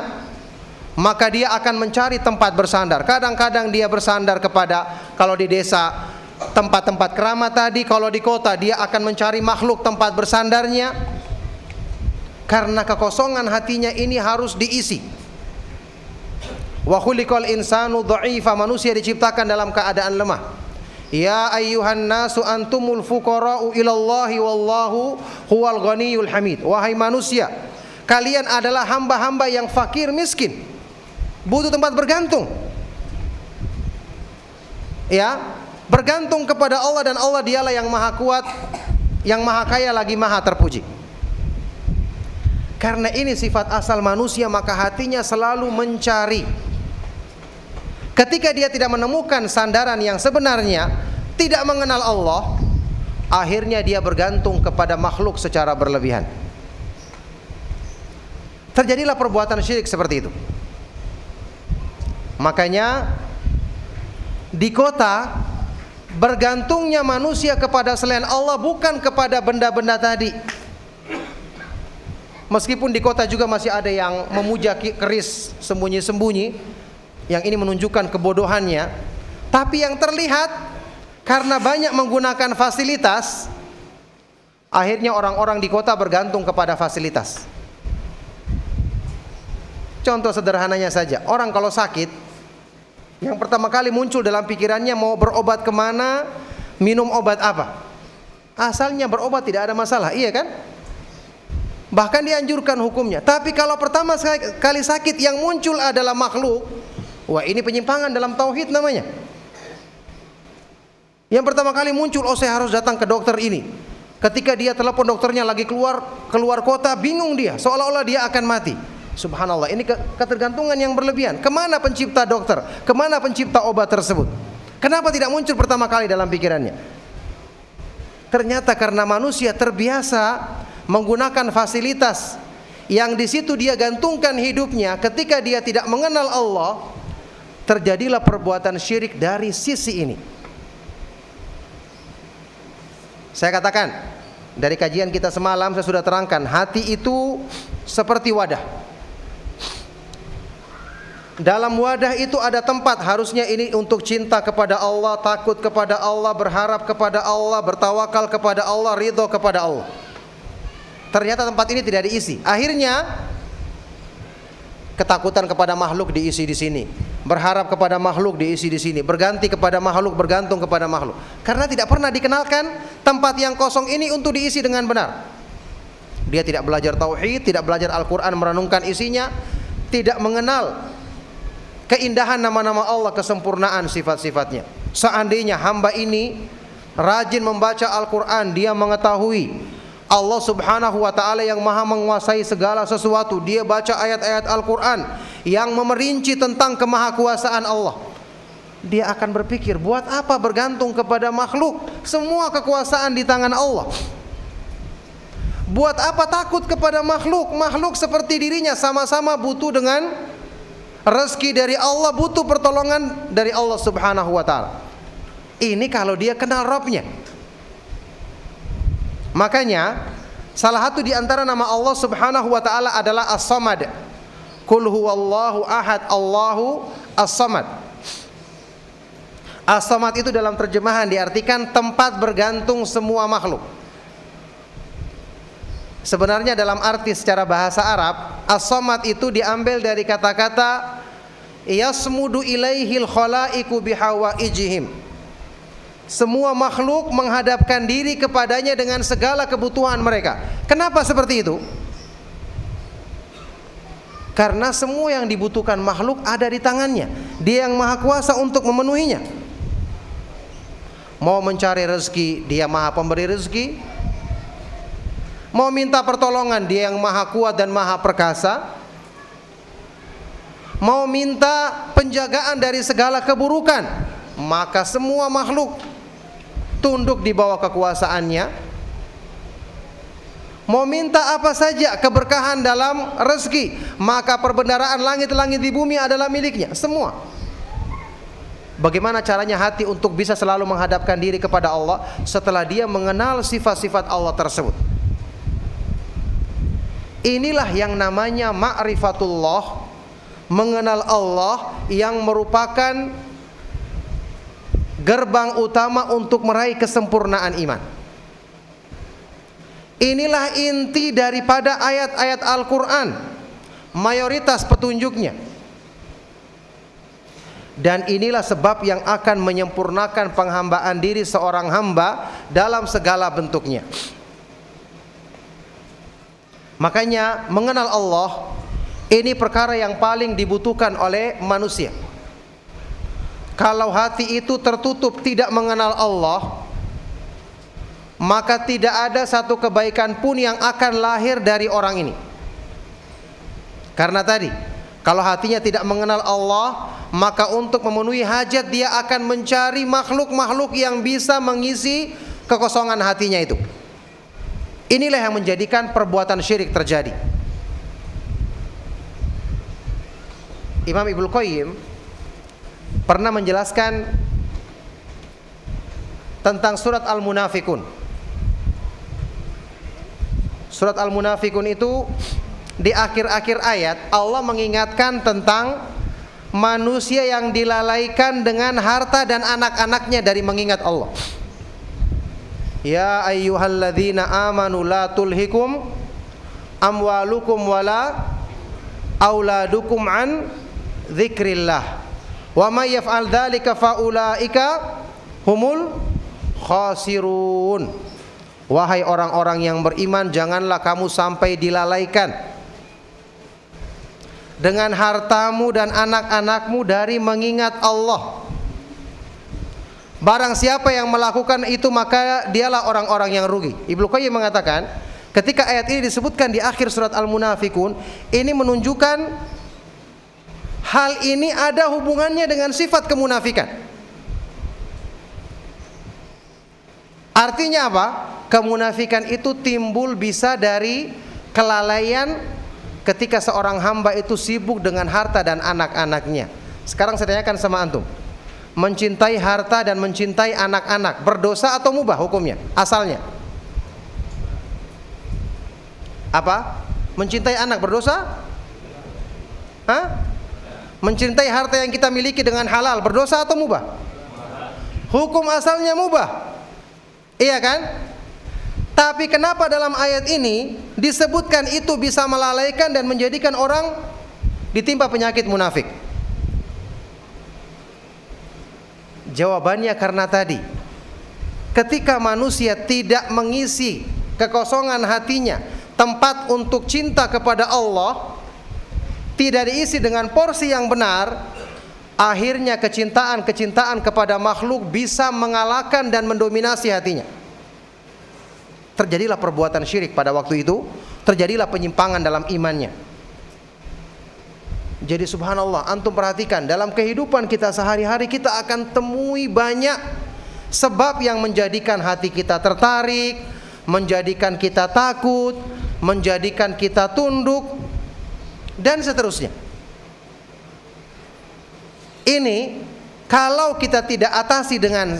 maka dia akan mencari tempat bersandar. Kadang-kadang dia bersandar kepada, kalau di desa, tempat-tempat keramat tadi. Kalau di kota, dia akan mencari makhluk tempat bersandarnya. Karena kekosongan hatinya ini harus diisi. Wa khuliqal insanu dha'ifa, manusia diciptakan dalam keadaan lemah. Ya ayyuhan nasu antumul fuqara'u ilallahi wallahu huwal ghaniyul hamid. Wahai manusia, kalian adalah hamba-hamba yang fakir miskin, butuh tempat bergantung. Ya, bergantung kepada Allah, dan Allah dialah yang maha kuat, yang maha kaya lagi maha terpuji. Karena ini sifat asal manusia, maka hatinya selalu mencari. Ketika dia tidak menemukan sandaran yang sebenarnya, tidak mengenal Allah, akhirnya dia bergantung kepada makhluk secara berlebihan. Terjadilah perbuatan syirik seperti itu. Makanya di kota bergantungnya manusia kepada selain Allah, bukan kepada benda-benda tadi. Meskipun di kota juga masih ada yang memuja keris sembunyi-sembunyi, yang ini menunjukkan kebodohannya. Tapi yang terlihat, karena banyak menggunakan fasilitas, akhirnya orang-orang di kota bergantung kepada fasilitas. Contoh sederhananya saja, orang kalau sakit, yang pertama kali muncul dalam pikirannya mau berobat kemana, minum obat apa. Asalnya berobat tidak ada masalah, iya kan? Bahkan dianjurkan hukumnya. Tapi kalau pertama kali sakit yang muncul adalah makhluk, wah ini penyimpangan dalam tauhid namanya. Yang pertama kali muncul, oh saya harus datang ke dokter ini. Ketika dia telepon dokternya lagi keluar kota, bingung dia, seolah-olah dia akan mati. Subhanallah, ini ketergantungan yang berlebihan. Kemana pencipta dokter? Kemana pencipta obat tersebut? Kenapa tidak muncul pertama kali dalam pikirannya? Ternyata karena manusia terbiasa menggunakan fasilitas yang di situ dia gantungkan hidupnya. Ketika dia tidak mengenal Allah, terjadilah perbuatan syirik dari sisi ini. Saya katakan, dari kajian kita semalam saya sudah terangkan, hati itu seperti wadah. Dalam wadah itu ada tempat, harusnya ini untuk cinta kepada Allah, takut kepada Allah, berharap kepada Allah, bertawakal kepada Allah, ridho kepada Allah. Ternyata tempat ini tidak diisi. Akhirnya ketakutan kepada makhluk diisi di sini, berharap kepada makhluk diisi di sini, berganti kepada makhluk, bergantung kepada makhluk. Karena tidak pernah dikenalkan tempat yang kosong ini untuk diisi dengan benar. Dia tidak belajar tauhid, tidak belajar Al-Quran merenungkan isinya, tidak mengenal keindahan nama-nama Allah, kesempurnaan sifat-sifatnya. Seandainya hamba ini rajin membaca Al-Quran, dia mengetahui Allah subhanahu wa ta'ala yang maha menguasai segala sesuatu. Dia baca ayat-ayat Al-Quran yang memerinci tentang kemahakuasaan Allah. Dia akan berpikir, buat apa bergantung kepada makhluk? Semua kekuasaan di tangan Allah. Buat apa takut kepada makhluk? Makhluk seperti dirinya, sama-sama butuh dengan rezeki dari Allah, butuh pertolongan dari Allah subhanahu wa ta'ala. Ini kalau dia kenal Rabbnya. Makanya salah satu di antara nama Allah subhanahu wa ta'ala adalah As-Samad. Qul huwallahu ahad, Allahu As-Samad. As-Samad itu dalam terjemahan diartikan tempat bergantung semua makhluk. Sebenarnya dalam arti secara bahasa Arab, As-Samad itu diambil dari kata-kata yasmudu ilaihil khalaiqu bihawaijihim. Semua makhluk menghadapkan diri kepadanya dengan segala kebutuhan mereka. Kenapa seperti itu? Karena semua yang dibutuhkan makhluk ada di tangannya. Dia yang maha kuasa untuk memenuhinya. Mau mencari rezeki, dia maha pemberi rezeki. Mau minta pertolongan, dia yang maha kuat dan maha perkasa. Mau minta penjagaan dari segala keburukan, maka semua makhluk tunduk di bawah kekuasaannya. Mau minta apa saja keberkahan dalam rezeki, maka perbendaharaan langit-langit di bumi adalah miliknya, semua. Bagaimana caranya hati untuk bisa selalu menghadapkan diri kepada Allah setelah dia mengenal sifat-sifat Allah tersebut? Inilah yang namanya ma'rifatullah, mengenal Allah, yang merupakan gerbang utama untuk meraih kesempurnaan iman. Inilah inti daripada ayat-ayat Al-Quran, mayoritas petunjuknya. Dan inilah sebab yang akan menyempurnakan penghambaan diri seorang hamba dalam segala bentuknya. Makanya mengenal Allah ini perkara yang paling dibutuhkan oleh manusia. Kalau hati itu tertutup tidak mengenal Allah, maka tidak ada satu kebaikan pun yang akan lahir dari orang ini. Karena tadi, kalau hatinya tidak mengenal Allah, maka untuk memenuhi hajat dia akan mencari makhluk-makhluk yang bisa mengisi kekosongan hatinya itu. Inilah yang menjadikan perbuatan syirik terjadi. Imam Ibnu Qayyim pernah menjelaskan tentang surat Al-Munafikun. Surat Al-Munafikun itu di akhir-akhir ayat Allah mengingatkan tentang manusia yang dilalaikan dengan harta dan anak-anaknya dari mengingat Allah. Ya ayyuhalladzina amanu la tulhikum amwalukum wala auladukum an dzikrillah wa may yaf'al dzalika faulaika humul khasirun. Wahai orang-orang yang beriman, janganlah kamu sampai dilalaikan dengan hartamu dan anak-anakmu dari mengingat Allah. Barang siapa yang melakukan itu maka dialah orang-orang yang rugi. Ibnu Qayyim mengatakan, ketika ayat ini disebutkan di akhir surat Al-Munafikun, ini menunjukkan hal ini ada hubungannya dengan sifat kemunafikan. Artinya apa? Kemunafikan itu timbul bisa dari kelalaian ketika seorang hamba itu sibuk dengan harta dan anak-anaknya. Sekarang saya tanyakan sama antum, mencintai harta dan mencintai anak-anak berdosa atau mubah hukumnya? Asalnya apa? Mencintai anak berdosa? Hah? Mencintai harta yang kita miliki dengan halal berdosa atau mubah? Hukum asalnya mubah, iya kan? Tapi kenapa dalam ayat ini disebutkan itu bisa melalaikan dan menjadikan orang ditimpa penyakit munafik? Jawabannya karena tadi, ketika manusia tidak mengisi kekosongan hatinya, tempat untuk cinta kepada Allah tidak diisi dengan porsi yang benar, akhirnya kecintaan kepada makhluk bisa mengalahkan dan mendominasi hatinya. Terjadilah perbuatan syirik pada waktu itu, terjadilah penyimpangan dalam imannya. Jadi subhanallah, antum perhatikan dalam kehidupan kita sehari-hari kita akan temui banyak sebab yang menjadikan hati kita tertarik, menjadikan kita takut, menjadikan kita tunduk, dan seterusnya. Ini kalau kita tidak atasi dengan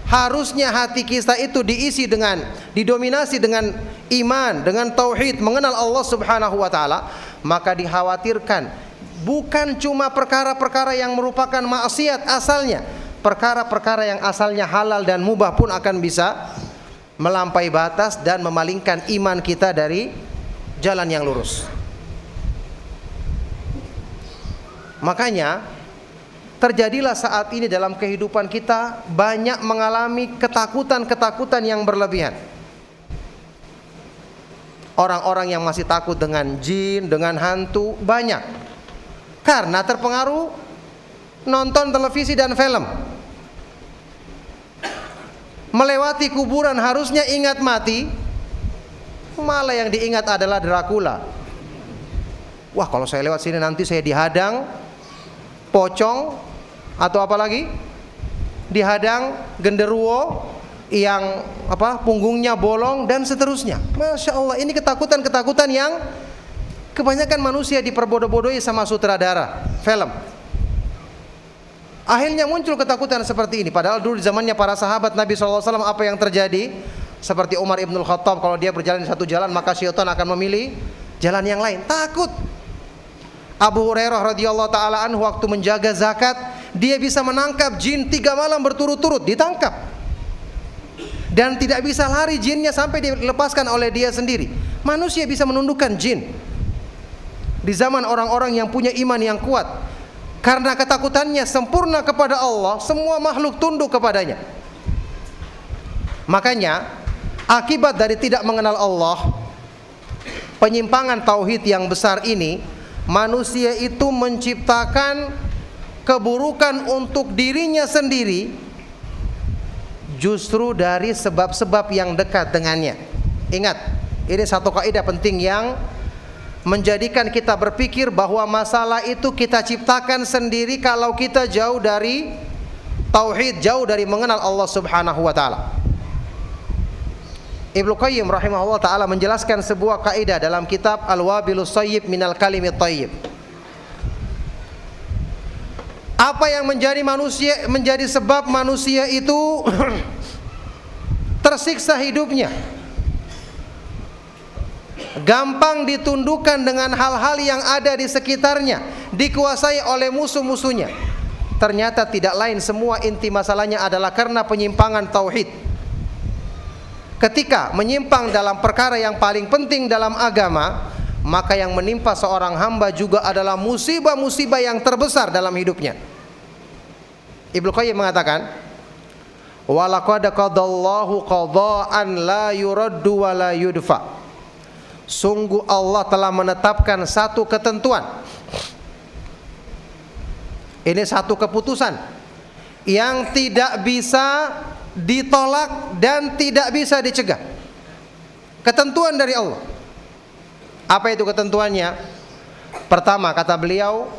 harusnya hati kita itu didominasi dengan iman, dengan tauhid, mengenal Allah Subhanahu wa taala, maka dikhawatirkan bukan cuma perkara-perkara yang merupakan maksiat asalnya, perkara-perkara yang asalnya halal dan mubah pun akan bisa melampaui batas dan memalingkan iman kita dari jalan yang lurus. Makanya terjadilah saat ini dalam kehidupan kita banyak mengalami ketakutan-ketakutan yang berlebihan. Orang-orang yang masih takut dengan jin, dengan hantu banyak, karena terpengaruh nonton televisi dan film. Melewati kuburan harusnya ingat mati, malah yang diingat adalah Dracula. Wah, kalau saya lewat sini nanti saya dihadang pocong, atau apa lagi? Dihadang genderuwo yang punggungnya bolong dan seterusnya. Masya Allah, ini ketakutan-ketakutan yang kebanyakan manusia diperbodoh-bodohi sama sutradara film. Akhirnya muncul ketakutan seperti ini. Padahal dulu di zamannya para sahabat Nabi SAW apa yang terjadi? Seperti Umar ibn Khattab, kalau dia berjalan di satu jalan maka syaitan akan memilih jalan yang lain. Takut. Abu Hurairah radhiyallahu taala anhu waktu menjaga zakat, dia bisa menangkap jin 3 malam berturut-turut, ditangkap. Dan tidak bisa lari jinnya sampai dilepaskan oleh dia sendiri. Manusia bisa menundukkan jin. Di zaman orang-orang yang punya iman yang kuat, karena ketakutannya sempurna kepada Allah, semua makhluk tunduk kepadanya. Makanya akibat dari tidak mengenal Allah, penyimpangan tauhid yang besar ini, manusia itu menciptakan keburukan untuk dirinya sendiri justru dari sebab-sebab yang dekat dengannya. Ingat, ini satu kaidah penting yang menjadikan kita berpikir bahwa masalah itu kita ciptakan sendiri kalau kita jauh dari tauhid, jauh dari mengenal Allah Subhanahu wa taala. Ibnu Qayyim rahimahullah taala menjelaskan sebuah kaidah dalam kitab Al-Wabilus Shayyib minal Kalimit Thayyib. Apa yang menjadi sebab manusia itu tersiksa hidupnya, gampang ditundukkan dengan hal-hal yang ada di sekitarnya, dikuasai oleh musuh-musuhnya. Ternyata tidak lain, semua inti masalahnya adalah karena penyimpangan tauhid. Ketika menyimpang dalam perkara yang paling penting dalam agama, maka yang menimpa seorang hamba juga adalah musibah-musibah yang terbesar dalam hidupnya. Ibnu Qayyim mengatakan, "Walaqad qadallahu qada'an la yuraddu wa la yudfa." Sungguh Allah telah menetapkan satu ketentuan. Ini satu keputusan yang tidak bisa ditolak dan tidak bisa dicegah. Ketentuan dari Allah. Apa itu ketentuannya? Pertama, kata beliau,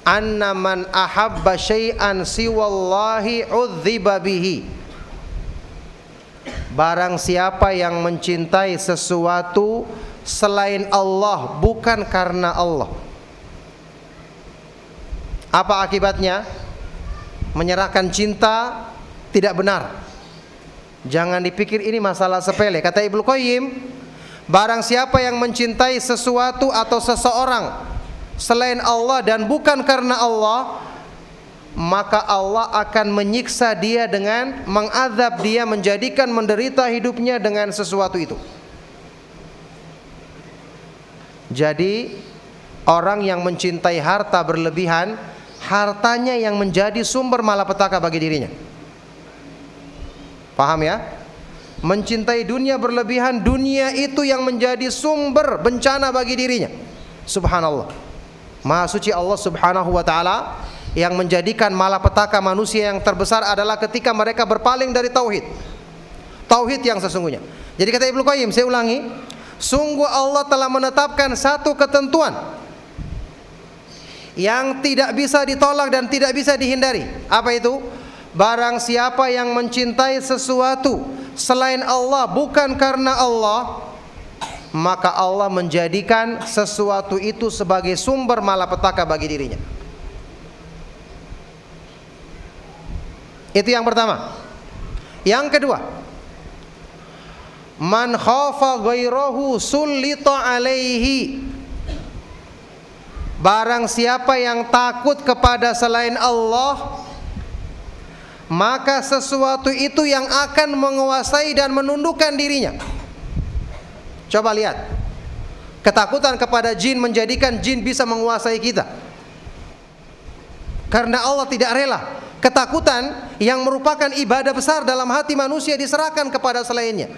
anna man ahabba syai'an siwallahi udziba bihi. Barang siapa yang mencintai sesuatu selain Allah, bukan karena Allah, apa akibatnya? Menyerahkan cinta tidak benar. Jangan dipikir ini masalah sepele. Kata Ibnu Qayyim, barang siapa yang mencintai sesuatu atau seseorang selain Allah dan bukan karena Allah, maka Allah akan menyiksa dia dengan mengazab dia, menjadikan menderita hidupnya dengan sesuatu itu. Jadi orang yang mencintai harta berlebihan, hartanya yang menjadi sumber malapetaka bagi dirinya. Paham ya? Mencintai dunia berlebihan, dunia itu yang menjadi sumber bencana bagi dirinya. Subhanallah. Maha suci Allah Subhanahu wa taala yang menjadikan malapetaka manusia yang terbesar adalah ketika mereka berpaling dari tauhid. Tauhid yang sesungguhnya. Jadi kata Ibnu Qayyim, saya ulangi, sungguh Allah telah menetapkan satu ketentuan yang tidak bisa ditolak dan tidak bisa dihindari. Apa itu? Barang siapa yang mencintai sesuatu selain Allah bukan karena Allah, maka Allah menjadikan sesuatu itu sebagai sumber malapetaka bagi dirinya. Itu yang pertama. Yang kedua, man khafa ghairahu sullita alaihi. Barang siapa yang takut kepada selain Allah, maka sesuatu itu yang akan menguasai dan menundukkan dirinya. Coba lihat, ketakutan kepada jin menjadikan jin bisa menguasai kita. Karena Allah tidak rela ketakutan yang merupakan ibadah besar dalam hati manusia diserahkan kepada selainnya.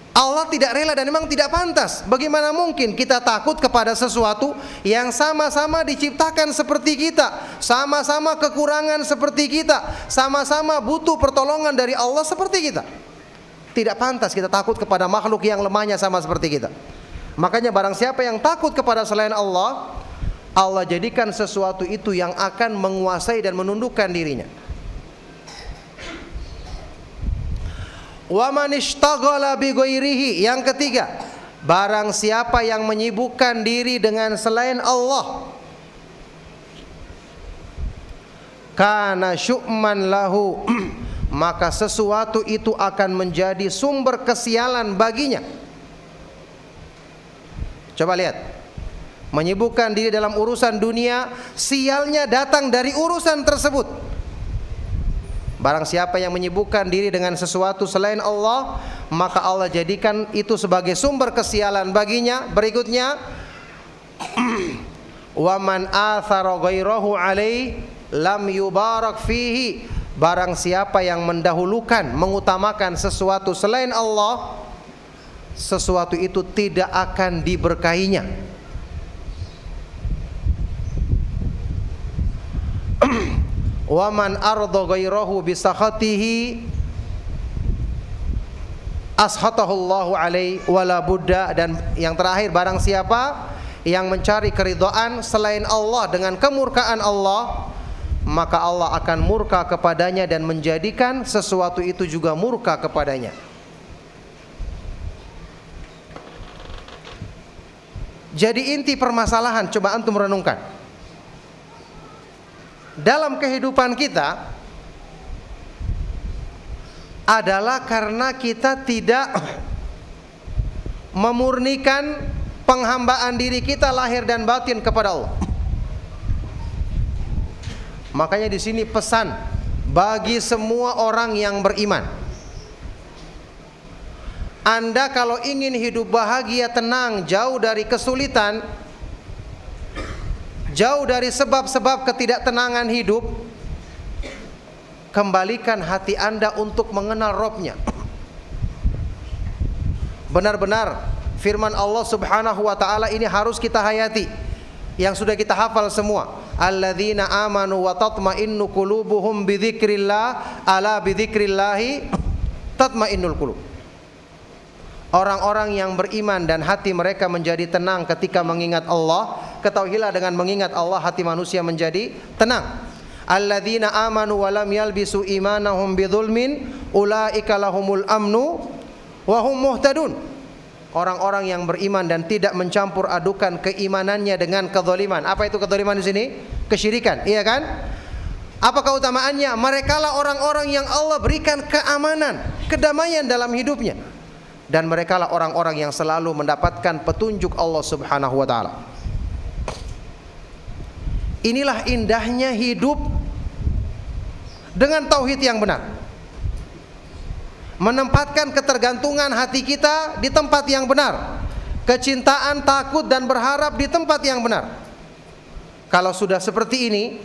Allah tidak rela dan memang tidak pantas. Bagaimana mungkin kita takut kepada sesuatu yang sama-sama diciptakan seperti kita, sama-sama kekurangan seperti kita, sama-sama butuh pertolongan dari Allah seperti kita. Tidak pantas kita takut kepada makhluk yang lemahnya sama seperti kita. Makanya barang siapa yang takut kepada selain Allah, Allah jadikan sesuatu itu yang akan menguasai dan menundukkan dirinya. Wa man ishtaghala bi ghairihi. Yang ketiga, barang siapa yang menyibukkan diri dengan selain Allah, kana syu'man lahu, maka sesuatu itu akan menjadi sumber kesialan baginya. Coba lihat, menyibukkan diri dalam urusan dunia, sialnya datang dari urusan tersebut. Barang siapa yang menyibukkan diri dengan sesuatu selain Allah, maka Allah jadikan itu sebagai sumber kesialan baginya. Berikutnya, wa man athara ghairahu alai lam yubarak fihi. Barang siapa yang mendahulukan, mengutamakan sesuatu selain Allah, sesuatu itu tidak akan diberkahinya. Wa man arda ghairahu bi sakhatihi ashatahullahu alaihi wala budda. Dan yang terakhir, barang siapa yang mencari keridhaan selain Allah dengan kemurkaan Allah, maka Allah akan murka kepadanya dan menjadikan sesuatu itu juga murka kepadanya. Jadi inti permasalahan, coba antum renungkan, dalam kehidupan kita adalah karena kita tidak memurnikan penghambaan diri kita lahir dan batin kepada Allah. Makanya di sini pesan bagi semua orang yang beriman. Anda kalau ingin hidup bahagia, tenang, jauh dari kesulitan, jauh dari sebab-sebab ketidaktenangan hidup, kembalikan hati Anda untuk mengenal Rabb-Nya. Benar-benar firman Allah Subhanahu wa taala ini harus kita hayati, yang sudah kita hafal semua. Alladzina amanu wa tatma'innu qulubuhum bidzikrillah, ala bidzikrillahi tatma'innul qulub. Orang-orang yang beriman dan hati mereka menjadi tenang ketika mengingat Allah. Ketahuilah dengan mengingat Allah hati manusia menjadi tenang. Alladzina amanu wa lam yalbisu imanahum bidzulmin ulaika lahumul amnu wa hum muhtadun. Orang-orang yang beriman dan tidak mencampur adukan keimanannya dengan kezaliman. Apa itu kezaliman di sini? Kesyirikan, iya kan? Apa keutamaannya? Merekalah orang-orang yang Allah berikan keamanan, kedamaian dalam hidupnya. Dan merekalah orang-orang yang selalu mendapatkan petunjuk Allah Subhanahu wa taala. Inilah indahnya hidup dengan tauhid yang benar. Menempatkan ketergantungan hati kita di tempat yang benar. Kecintaan, takut dan berharap di tempat yang benar. Kalau sudah seperti ini,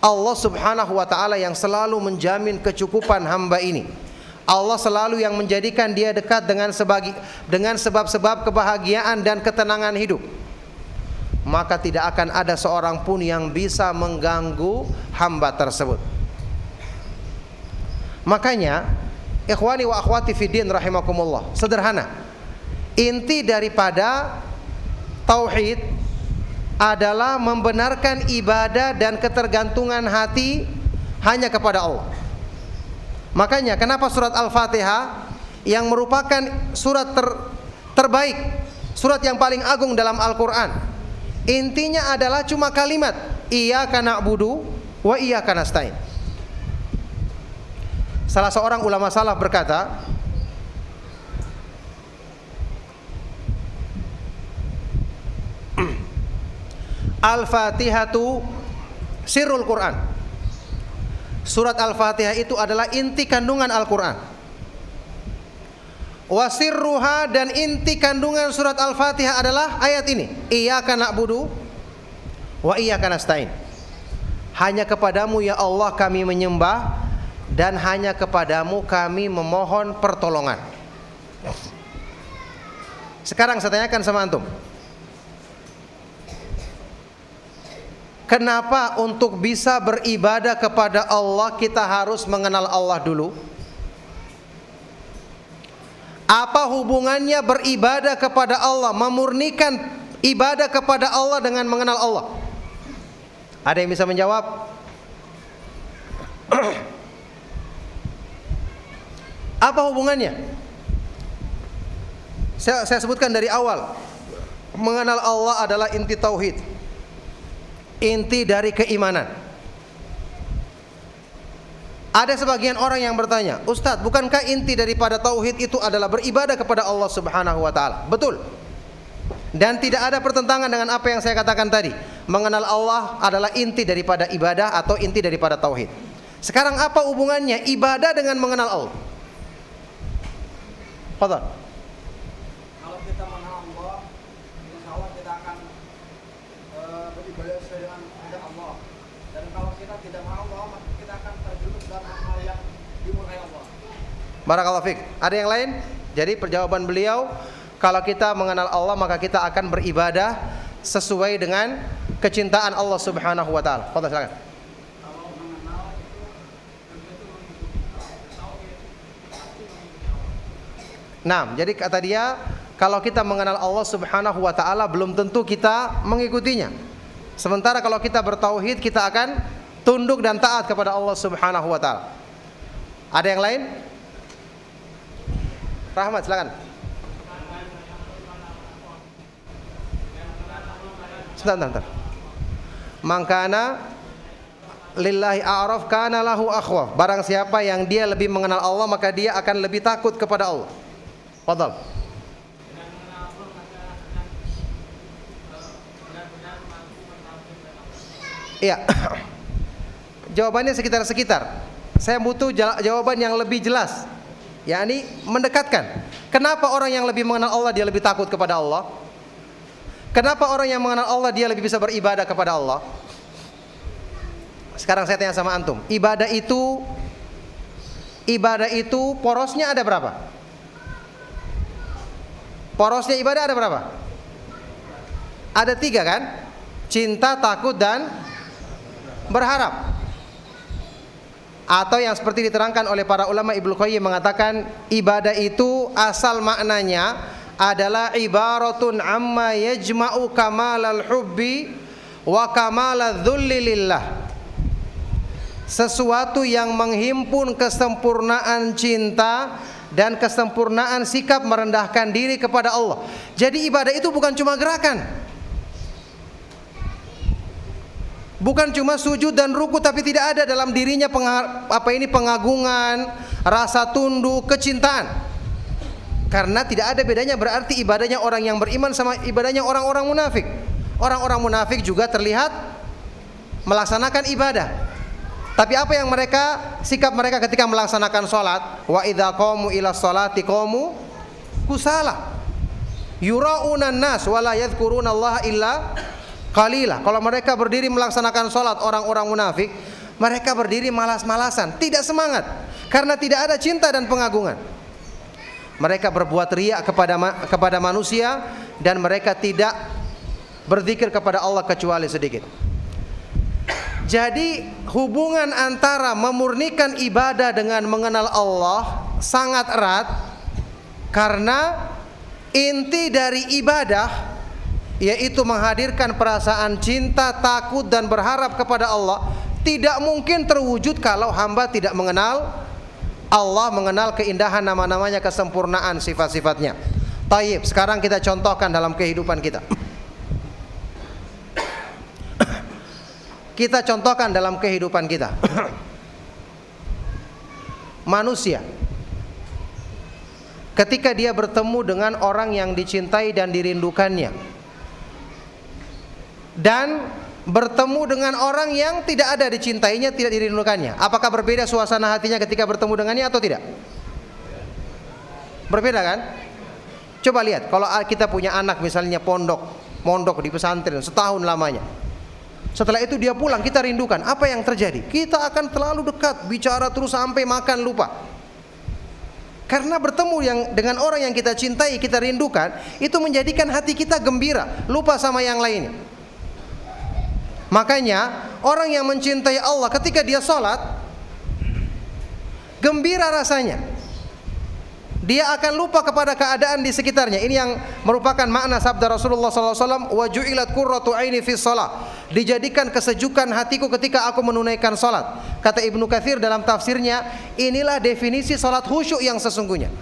Allah Subhanahu wa taala yang selalu menjamin kecukupan hamba ini. Allah selalu yang menjadikan dia dekat dengan sebab-sebab kebahagiaan dan ketenangan hidup. Maka tidak akan ada seorang pun yang bisa mengganggu hamba tersebut. Makanya, ikhwani wa akhwati fiddin rahimakumullah, sederhana. Inti daripada tauhid adalah membenarkan ibadah dan ketergantungan hati hanya kepada Allah. Makanya kenapa surat Al-Fatihah yang merupakan surat terbaik, surat yang paling agung dalam Al-Quran, intinya adalah cuma kalimat iyyaka na'budu wa iyyaka nasta'in. Salah seorang ulama salaf berkata, Al-Fatihatu sirrul Quran. Surat Al-Fatihah itu adalah inti kandungan Al-Quran. Wasirruha, dan inti kandungan surat Al-Fatihah adalah ayat ini, iyyaka na'budu wa iyyaka nasta'in. Hanya kepadamu ya Allah kami menyembah, dan hanya kepadamu kami memohon pertolongan. Sekarang saya tanyakan sama antum, kenapa untuk bisa beribadah kepada Allah kita harus mengenal Allah dulu? Apa hubungannya beribadah kepada Allah, memurnikan ibadah kepada Allah dengan mengenal Allah? Ada yang bisa menjawab? Apa hubungannya? Saya sebutkan dari awal. Mengenal Allah adalah inti tauhid, inti dari keimanan. Ada sebagian orang yang bertanya, Ustadz, bukankah inti daripada tauhid itu adalah beribadah kepada Allah Subhanahu wa taala? Betul. Dan tidak ada pertentangan dengan apa yang saya katakan tadi. Mengenal Allah adalah inti daripada ibadah atau inti daripada tauhid. Sekarang apa hubungannya ibadah dengan mengenal Allah? Fadhal. Kalau kita mengenal Allah, insya Allah kita akan beribadah sesuai dengan kehendak Allah. Dan kalau kita tidak mengenal Allah, maka kita akan terjerumus dalam hal yang dimurkai Allah. Barakallahu fiik. Ada yang lain? Jadi perjawaban beliau, kalau kita mengenal Allah maka kita akan beribadah sesuai dengan kecintaan Allah Subhanahu wa taala. Fadhal, silakan. Kalau mengenal itu tentu Nah, jadi kata dia, kalau kita mengenal Allah Subhanahu wa taala belum tentu kita mengikutinya. Sementara kalau kita bertauhid, kita akan tunduk dan taat kepada Allah Subhanahu wa taala. Ada yang lain? Rahmat, silakan. Sebentar. Mangkana lillahi a'raf kana lahu akhwaf. Barang siapa yang dia lebih mengenal Allah, maka dia akan lebih takut kepada Allah. Fadhal. Iya. Jawabannya sekitar-sekitar. Saya butuh jawaban yang lebih jelas. yakni mendekatkan. Kenapa orang yang lebih mengenal Allah dia lebih takut kepada Allah? Kenapa orang yang mengenal Allah dia lebih bisa beribadah kepada Allah? Sekarang saya tanya sama antum, ibadah itu porosnya ada berapa? Porosnya ibadah ada berapa? Ada 3 kan? Cinta, takut, dan berharap. Atau yang seperti diterangkan oleh para ulama, Ibnu Qayyim mengatakan ibadah itu asal maknanya adalah ibaratun amma yajma'u kamalal hubbi wa kamalal dhulli lillah. Sesuatu yang menghimpun kesempurnaan cinta dan kesempurnaan sikap merendahkan diri kepada Allah. Jadi ibadah itu bukan cuma gerakan, bukan cuma sujud dan ruku, tapi tidak ada dalam dirinya pengagungan, rasa tunduk, kecintaan. Karena tidak ada bedanya berarti ibadahnya orang yang beriman sama ibadahnya orang-orang munafik. Orang-orang munafik juga terlihat melaksanakan ibadah, tapi apa yang sikap mereka ketika melaksanakan sholat? Wa idza qamu ila sholati qamu kusala yura'unan nas wa la yadhkurunallaha illa qalila. Kalau mereka berdiri melaksanakan sholat, orang-orang munafik, mereka berdiri malas-malasan, tidak semangat, karena tidak ada cinta dan pengagungan. Mereka berbuat riya kepada manusia, dan mereka tidak berzikir kepada Allah kecuali sedikit. Jadi hubungan antara memurnikan ibadah dengan mengenal Allah sangat erat, karena inti dari ibadah yaitu menghadirkan perasaan cinta, takut, dan berharap kepada Allah tidak mungkin terwujud kalau hamba tidak mengenal Allah, mengenal keindahan nama-namanya, kesempurnaan sifat-sifatnya. Tayyib, sekarang kita contohkan dalam kehidupan kita. Kita contohkan dalam kehidupan kita. Manusia ketika dia bertemu dengan orang yang dicintai dan dirindukannya, dan bertemu dengan orang yang tidak ada dicintainya, tidak dirindukannya, apakah berbeda suasana hatinya ketika bertemu dengannya atau tidak? Berbeda kan? Coba lihat, kalau kita punya anak misalnya mondok di pesantren setahun lamanya, setelah itu dia pulang, kita rindukan, apa yang terjadi? Kita akan terlalu dekat, bicara terus sampai makan lupa. Karena bertemu dengan orang yang kita cintai, kita rindukan, itu menjadikan hati kita gembira, lupa sama yang lainnya. Makanya orang yang mencintai Allah ketika dia sholat, gembira rasanya. Dia akan lupa kepada keadaan di sekitarnya. Ini yang merupakan makna sabda Rasulullah SAW, wa ju'ilat qurratu aini fi shalah. Dijadikan kesejukan hatiku ketika aku menunaikan salat. Kata Ibnu Katsir dalam tafsirnya, inilah definisi salat khusyuk yang sesungguhnya.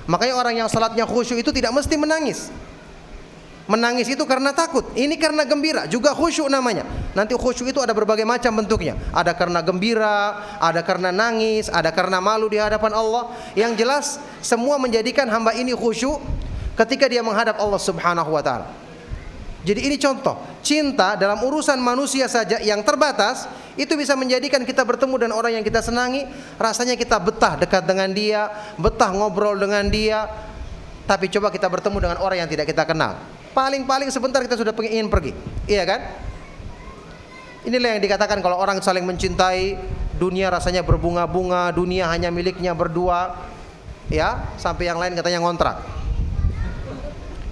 Makanya orang yang salatnya khusyuk itu tidak mesti menangis. Menangis itu karena takut, ini karena gembira, juga khusyuk namanya. Nanti khusyuk itu ada berbagai macam bentuknya. Ada karena gembira, ada karena nangis, ada karena malu di hadapan Allah. Yang jelas semua menjadikan hamba ini khusyuk ketika dia menghadap Allah Subhanahu wa taala. Jadi ini contoh, cinta dalam urusan manusia saja yang terbatas itu bisa menjadikan kita bertemu dengan orang yang kita senangi, rasanya kita betah dekat dengan dia, betah ngobrol dengan dia. Tapi coba kita bertemu dengan orang yang tidak kita kenal, paling-paling sebentar kita sudah ingin pergi, iya kan? Inilah yang dikatakan kalau orang saling mencintai, dunia rasanya berbunga-bunga, dunia hanya miliknya berdua, ya, sampai yang lain katanya ngontrak.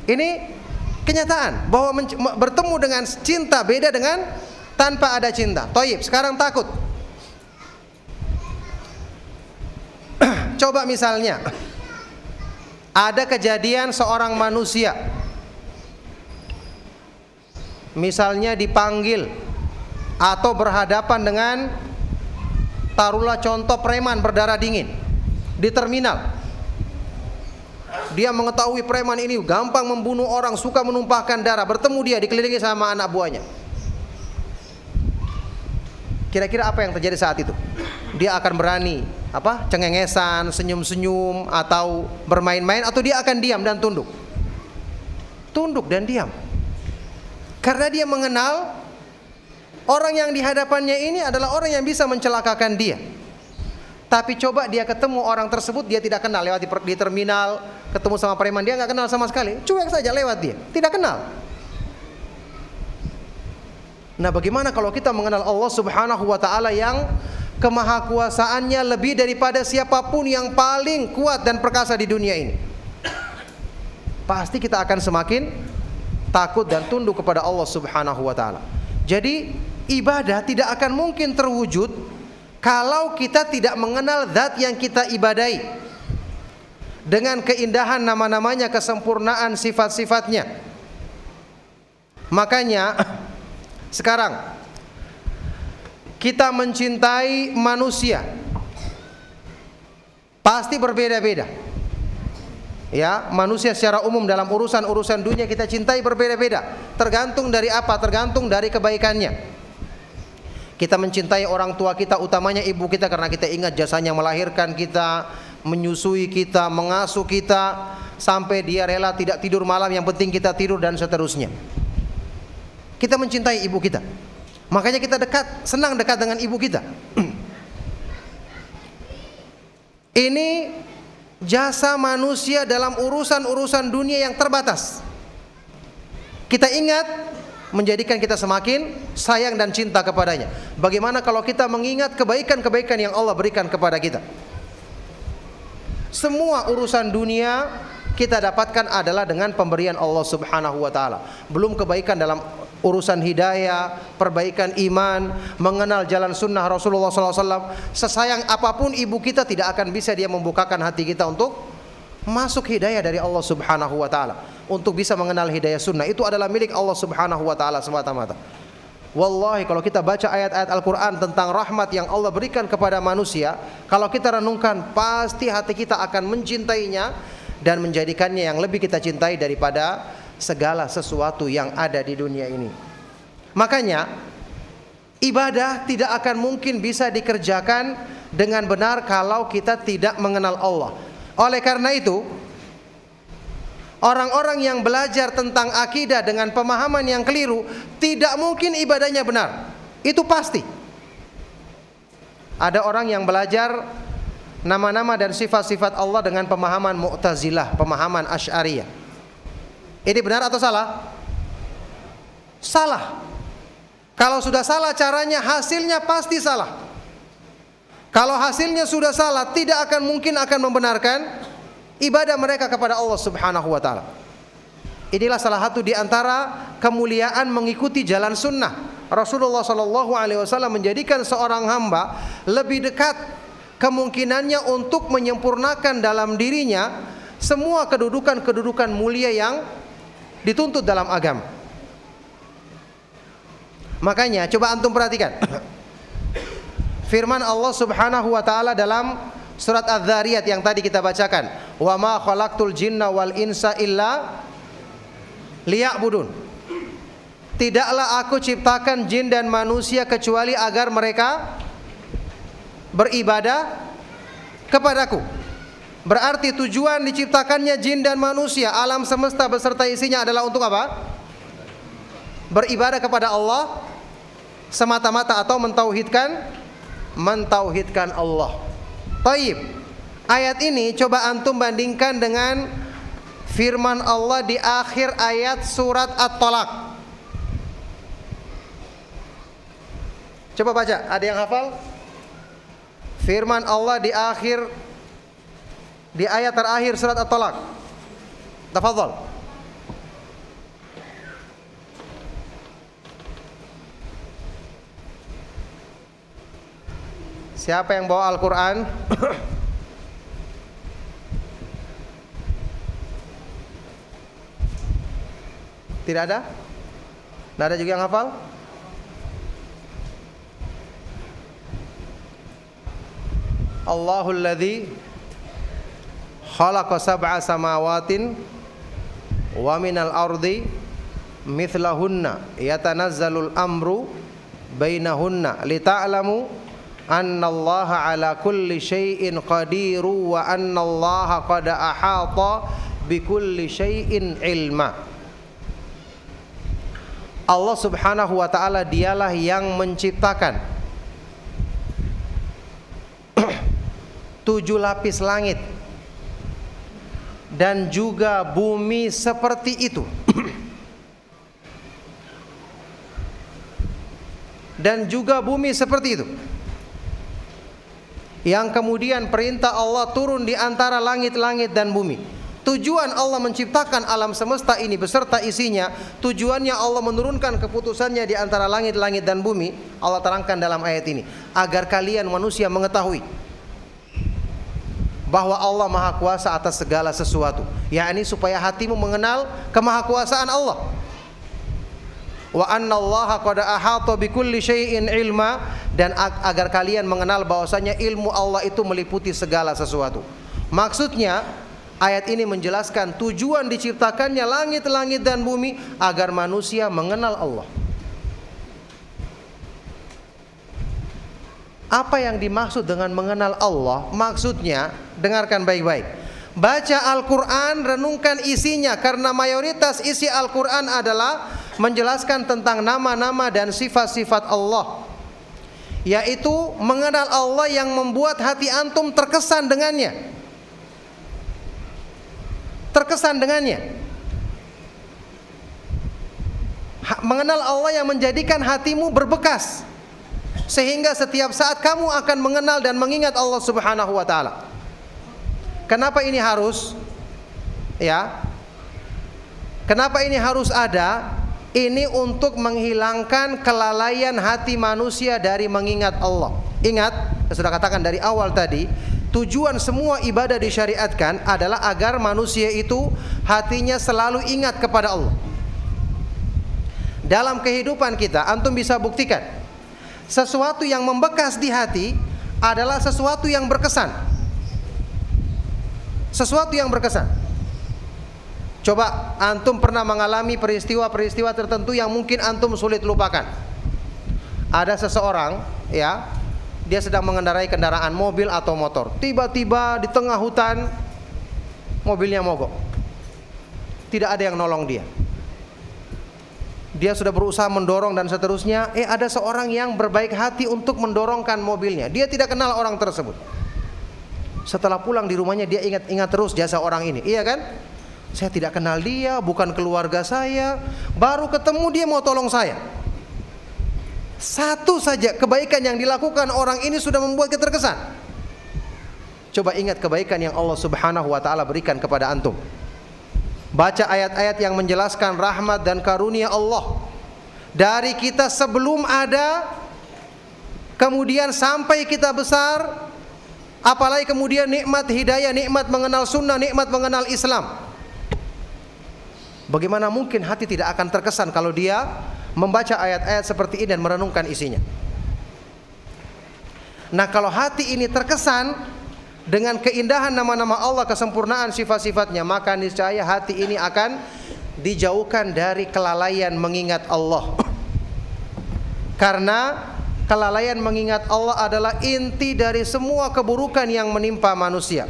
Ini kenyataan bahwa bertemu dengan cinta beda dengan tanpa ada cinta. Thayyib, sekarang takut. Coba misalnya ada kejadian seorang manusia, misalnya dipanggil atau berhadapan dengan, taruhlah contoh, preman berdarah dingin di terminal. Dia mengetahui preman ini gampang membunuh orang, suka menumpahkan darah. Bertemu dia, dikelilingi sama anak buahnya. Kira-kira apa yang terjadi saat itu? Dia akan berani cengengesan, senyum-senyum, atau bermain-main, atau dia akan diam dan tunduk? Tunduk dan diam. Karena dia mengenal orang yang di hadapannya ini adalah orang yang bisa mencelakakan dia. Tapi coba dia ketemu orang tersebut, dia tidak kenal, lewat di terminal, ketemu sama preman, dia nggak kenal sama sekali, cuek saja lewat dia, tidak kenal. Nah, bagaimana kalau kita mengenal Allah Subhanahu wa Ta'ala yang kemahakuasaannya lebih daripada siapapun yang paling kuat dan perkasa di dunia ini? Pasti kita akan semakin takut dan tunduk kepada Allah Subhanahu wa Ta'ala. Jadi ibadah tidak akan mungkin terwujud kalau kita tidak mengenal zat yang kita ibadahi dengan keindahan nama-namanya, kesempurnaan sifat-sifatnya. Makanya sekarang kita mencintai manusia pasti berbeda-beda. Ya, manusia secara umum dalam urusan-urusan dunia kita cintai berbeda-beda. Tergantung dari apa? Tergantung dari kebaikannya. Kita mencintai orang tua kita, utamanya ibu kita, karena kita ingat jasanya melahirkan kita, menyusui kita, mengasuh kita, sampai dia rela tidak tidur malam, yang penting kita tidur, dan seterusnya. Kita mencintai ibu kita, makanya kita senang dekat dengan ibu kita. Ini jasa manusia dalam urusan-urusan dunia yang terbatas. Kita ingat, menjadikan kita semakin sayang dan cinta kepadanya. Bagaimana kalau kita mengingat kebaikan-kebaikan yang Allah berikan kepada kita? Semua urusan dunia kita dapatkan adalah dengan pemberian Allah Subhanahu wa Ta'ala. Belum kebaikan dalam urusan hidayah, perbaikan iman, mengenal jalan sunnah Rasulullah SAW. Sesayang apapun ibu kita, tidak akan bisa dia membukakan hati kita untuk masuk hidayah dari Allah Subhanahu wa Ta'ala, untuk bisa mengenal hidayah sunnah. Itu adalah milik Allah Subhanahu wa Ta'ala semata-mata. Wallahi, kalau kita baca ayat-ayat Al-Quran tentang rahmat yang Allah berikan kepada manusia, kalau kita renungkan, pasti hati kita akan mencintainya dan menjadikannya yang lebih kita cintai daripada segala sesuatu yang ada di dunia ini. Makanya ibadah tidak akan mungkin bisa dikerjakan dengan benar kalau kita tidak mengenal Allah. Oleh karena itu, orang-orang yang belajar tentang akidah dengan pemahaman yang keliru, tidak mungkin ibadahnya benar. Itu pasti. Ada orang yang belajar nama-nama dan sifat-sifat Allah dengan pemahaman Mu'tazilah, pemahaman Asy'ariyah. Ini benar atau salah? Salah. Kalau sudah salah caranya, hasilnya pasti salah. Kalau hasilnya sudah salah, tidak akan mungkin akan membenarkan ibadah mereka kepada Allah Subhanahu wa Ta'ala. Inilah salah satu di antara kemuliaan mengikuti jalan sunnah. Rasulullah sallallahu alaihi wasallam menjadikan seorang hamba lebih dekat kemungkinannya untuk menyempurnakan dalam dirinya semua kedudukan-kedudukan mulia yang dituntut dalam agama. Makanya coba antum perhatikan firman Allah Subhanahu wa Ta'ala dalam surat Az-Zariyat yang tadi kita bacakan, wa ma khalaqtul jinna wal insa illa liya'budun. Tidaklah aku ciptakan jin dan manusia kecuali agar mereka beribadah kepadaku. Berarti tujuan diciptakannya jin dan manusia, alam semesta beserta isinya adalah untuk apa? Beribadah kepada Allah semata-mata, atau mentauhidkan Allah. Taib. Ayat ini coba antum bandingkan dengan firman Allah di akhir ayat surat At-Talaq. Coba baca, ada yang hafal? Firman Allah di ayat terakhir surat At-Talaq. Tafadhal. Siapa yang bawa Al-Quran? Tidak ada? Tidak ada juga yang hafal? Allahul ladzi khalaqa sab'a samawatin wa minal ardi mithlahunna yatanazzalul amru bainahunna lita'lamu annallaha ala kulli syai'in qadiru wa annallaha qad ahata bikulli syai'in ilma. Allah Subhanahu wa taala dialah yang menciptakan 7 lapis langit dan juga bumi seperti itu. Dan juga bumi seperti itu. Yang kemudian perintah Allah turun di antara langit-langit dan bumi. Tujuan Allah menciptakan alam semesta ini beserta isinya, tujuannya Allah menurunkan keputusannya di antara langit-langit dan bumi. Allah terangkan dalam ayat ini agar kalian manusia mengetahui bahwa Allah Maha Kuasa atas segala sesuatu, yakni supaya hatimu mengenal kemahakuasaan Allah. Wa annallaha qad ahata bikulli syai'in ilma, dan agar kalian mengenal bahwasanya ilmu Allah itu meliputi segala sesuatu. Maksudnya ayat ini menjelaskan tujuan diciptakannya langit-langit dan bumi agar manusia mengenal Allah. Apa yang dimaksud dengan mengenal Allah? Maksudnya, dengarkan baik-baik. Baca Al-Quran, renungkan isinya, karena mayoritas isi Al-Quran adalah menjelaskan tentang nama-nama dan sifat-sifat Allah, yaitu mengenal Allah yang membuat hati antum terkesan dengannya. Terkesan dengannya. Mengenal Allah yang menjadikan hatimu berbekas, sehingga setiap saat kamu akan mengenal dan mengingat Allah Subhanahu wa taala. Kenapa ini harus? Ya. Kenapa ini harus ada? Ini untuk menghilangkan kelalaian hati manusia dari mengingat Allah. Ingat, saya sudah katakan dari awal tadi, tujuan semua ibadah disyariatkan adalah agar manusia itu hatinya selalu ingat kepada Allah. Dalam kehidupan kita, antum bisa buktikan, sesuatu yang membekas di hati adalah sesuatu yang berkesan. Sesuatu yang berkesan. Coba antum pernah mengalami peristiwa-peristiwa tertentu yang mungkin antum sulit lupakan. Ada seseorang, ya, dia sedang mengendarai kendaraan mobil atau motor. Tiba-tiba di tengah hutan mobilnya mogok. Tidak ada yang nolong dia. Dia sudah berusaha mendorong dan seterusnya. Ada seorang yang berbaik hati untuk mendorongkan mobilnya. Dia tidak kenal orang tersebut. Setelah pulang di rumahnya dia ingat terus jasa orang ini. Iya kan? Saya tidak kenal dia, bukan keluarga saya. Baru ketemu dia mau tolong saya. Satu saja kebaikan yang dilakukan orang ini sudah membuat kita terkesan. Coba ingat kebaikan yang Allah Subhanahu wa taala berikan kepada antum. Baca ayat-ayat yang menjelaskan rahmat dan karunia Allah dari kita sebelum ada, kemudian sampai kita besar, apalagi kemudian nikmat hidayah, nikmat mengenal sunnah, nikmat mengenal Islam. Bagaimana mungkin hati tidak akan terkesan kalau dia membaca ayat-ayat seperti ini dan merenungkan isinya. Nah, kalau hati ini terkesan dengan keindahan nama-nama Allah, kesempurnaan sifat-sifatnya, maka niscaya hati ini akan dijauhkan dari kelalaian mengingat Allah. Karena kelalaian mengingat Allah adalah inti dari semua keburukan yang menimpa manusia.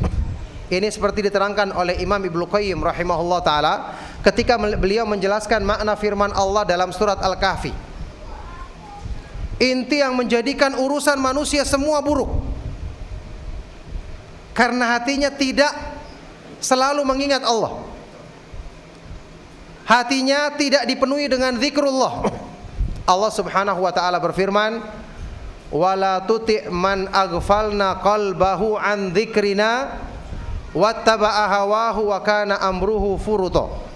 Ini seperti diterangkan oleh Imam Ibnu Qayyim rahimahullah ta'ala ketika beliau menjelaskan makna firman Allah dalam surat Al-Kahfi. Inti yang menjadikan urusan manusia semua buruk, karena hatinya tidak selalu mengingat Allah. Hatinya tidak dipenuhi dengan zikrullah. Allah Subhanahu wa ta'ala berfirman, wala tuti' man aghfalna qalbahu an dzikrina wattaba'a hawahu wa kana amruhu furuta.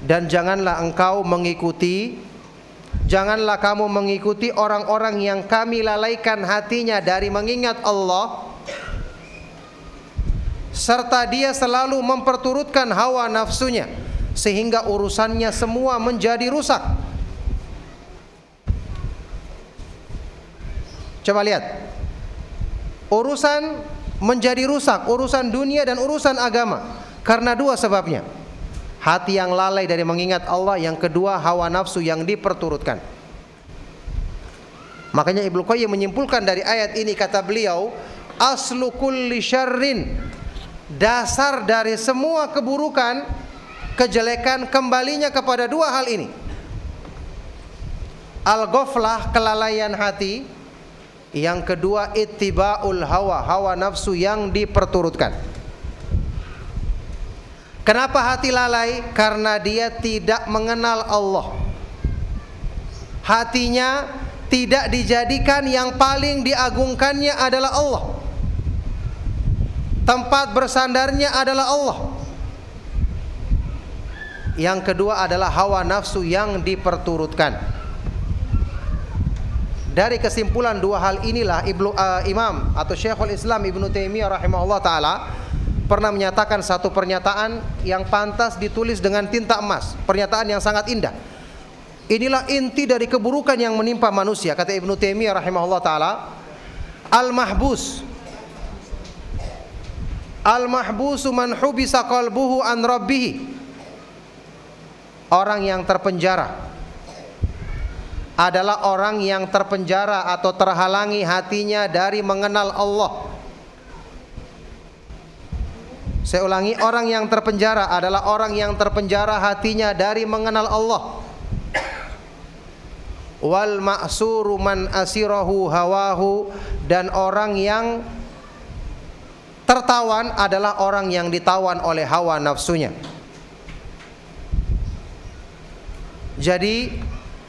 Dan janganlah kamu mengikuti orang-orang yang kami lalaikan hatinya dari mengingat Allah, serta dia selalu memperturutkan hawa nafsunya, sehingga urusannya semua menjadi rusak. Coba lihat, urusan menjadi rusak, urusan dunia dan urusan agama, karena dua sebabnya: hati yang lalai dari mengingat Allah, yang kedua hawa nafsu yang diperturutkan. Makanya Ibnu Qayyim menyimpulkan dari ayat ini, kata beliau, aslu kulli syarrin, dasar dari semua keburukan, kejelekan, kembalinya kepada dua hal ini: al-ghaflah, kelalaian hati, yang kedua ittiba'ul hawa, hawa nafsu yang diperturutkan. Kenapa hati lalai? Karena dia tidak mengenal Allah. Hatinya tidak dijadikan yang paling diagungkannya adalah Allah. Tempat bersandarnya adalah Allah. Yang kedua adalah hawa nafsu yang diperturutkan. Dari kesimpulan dua hal inilah Imam atau Syekhul Islam Ibnu Taimiyah rahimahullah taala pernah menyatakan satu pernyataan yang pantas ditulis dengan tinta emas, pernyataan yang sangat indah. Inilah inti dari keburukan yang menimpa manusia, kata Ibnu Taimiyah rahimahullah taala, al-mahbusu man hubisa qalbuhu an rabbih. Orang yang terpenjara adalah orang yang terpenjara atau terhalangi hatinya dari mengenal Allah. Saya ulangi, orang yang terpenjara adalah orang yang terpenjara hatinya dari mengenal Allah. Wal ma'suru man asirahu hawahu, dan orang yang tertawan adalah orang yang ditawan oleh hawa nafsunya. Jadi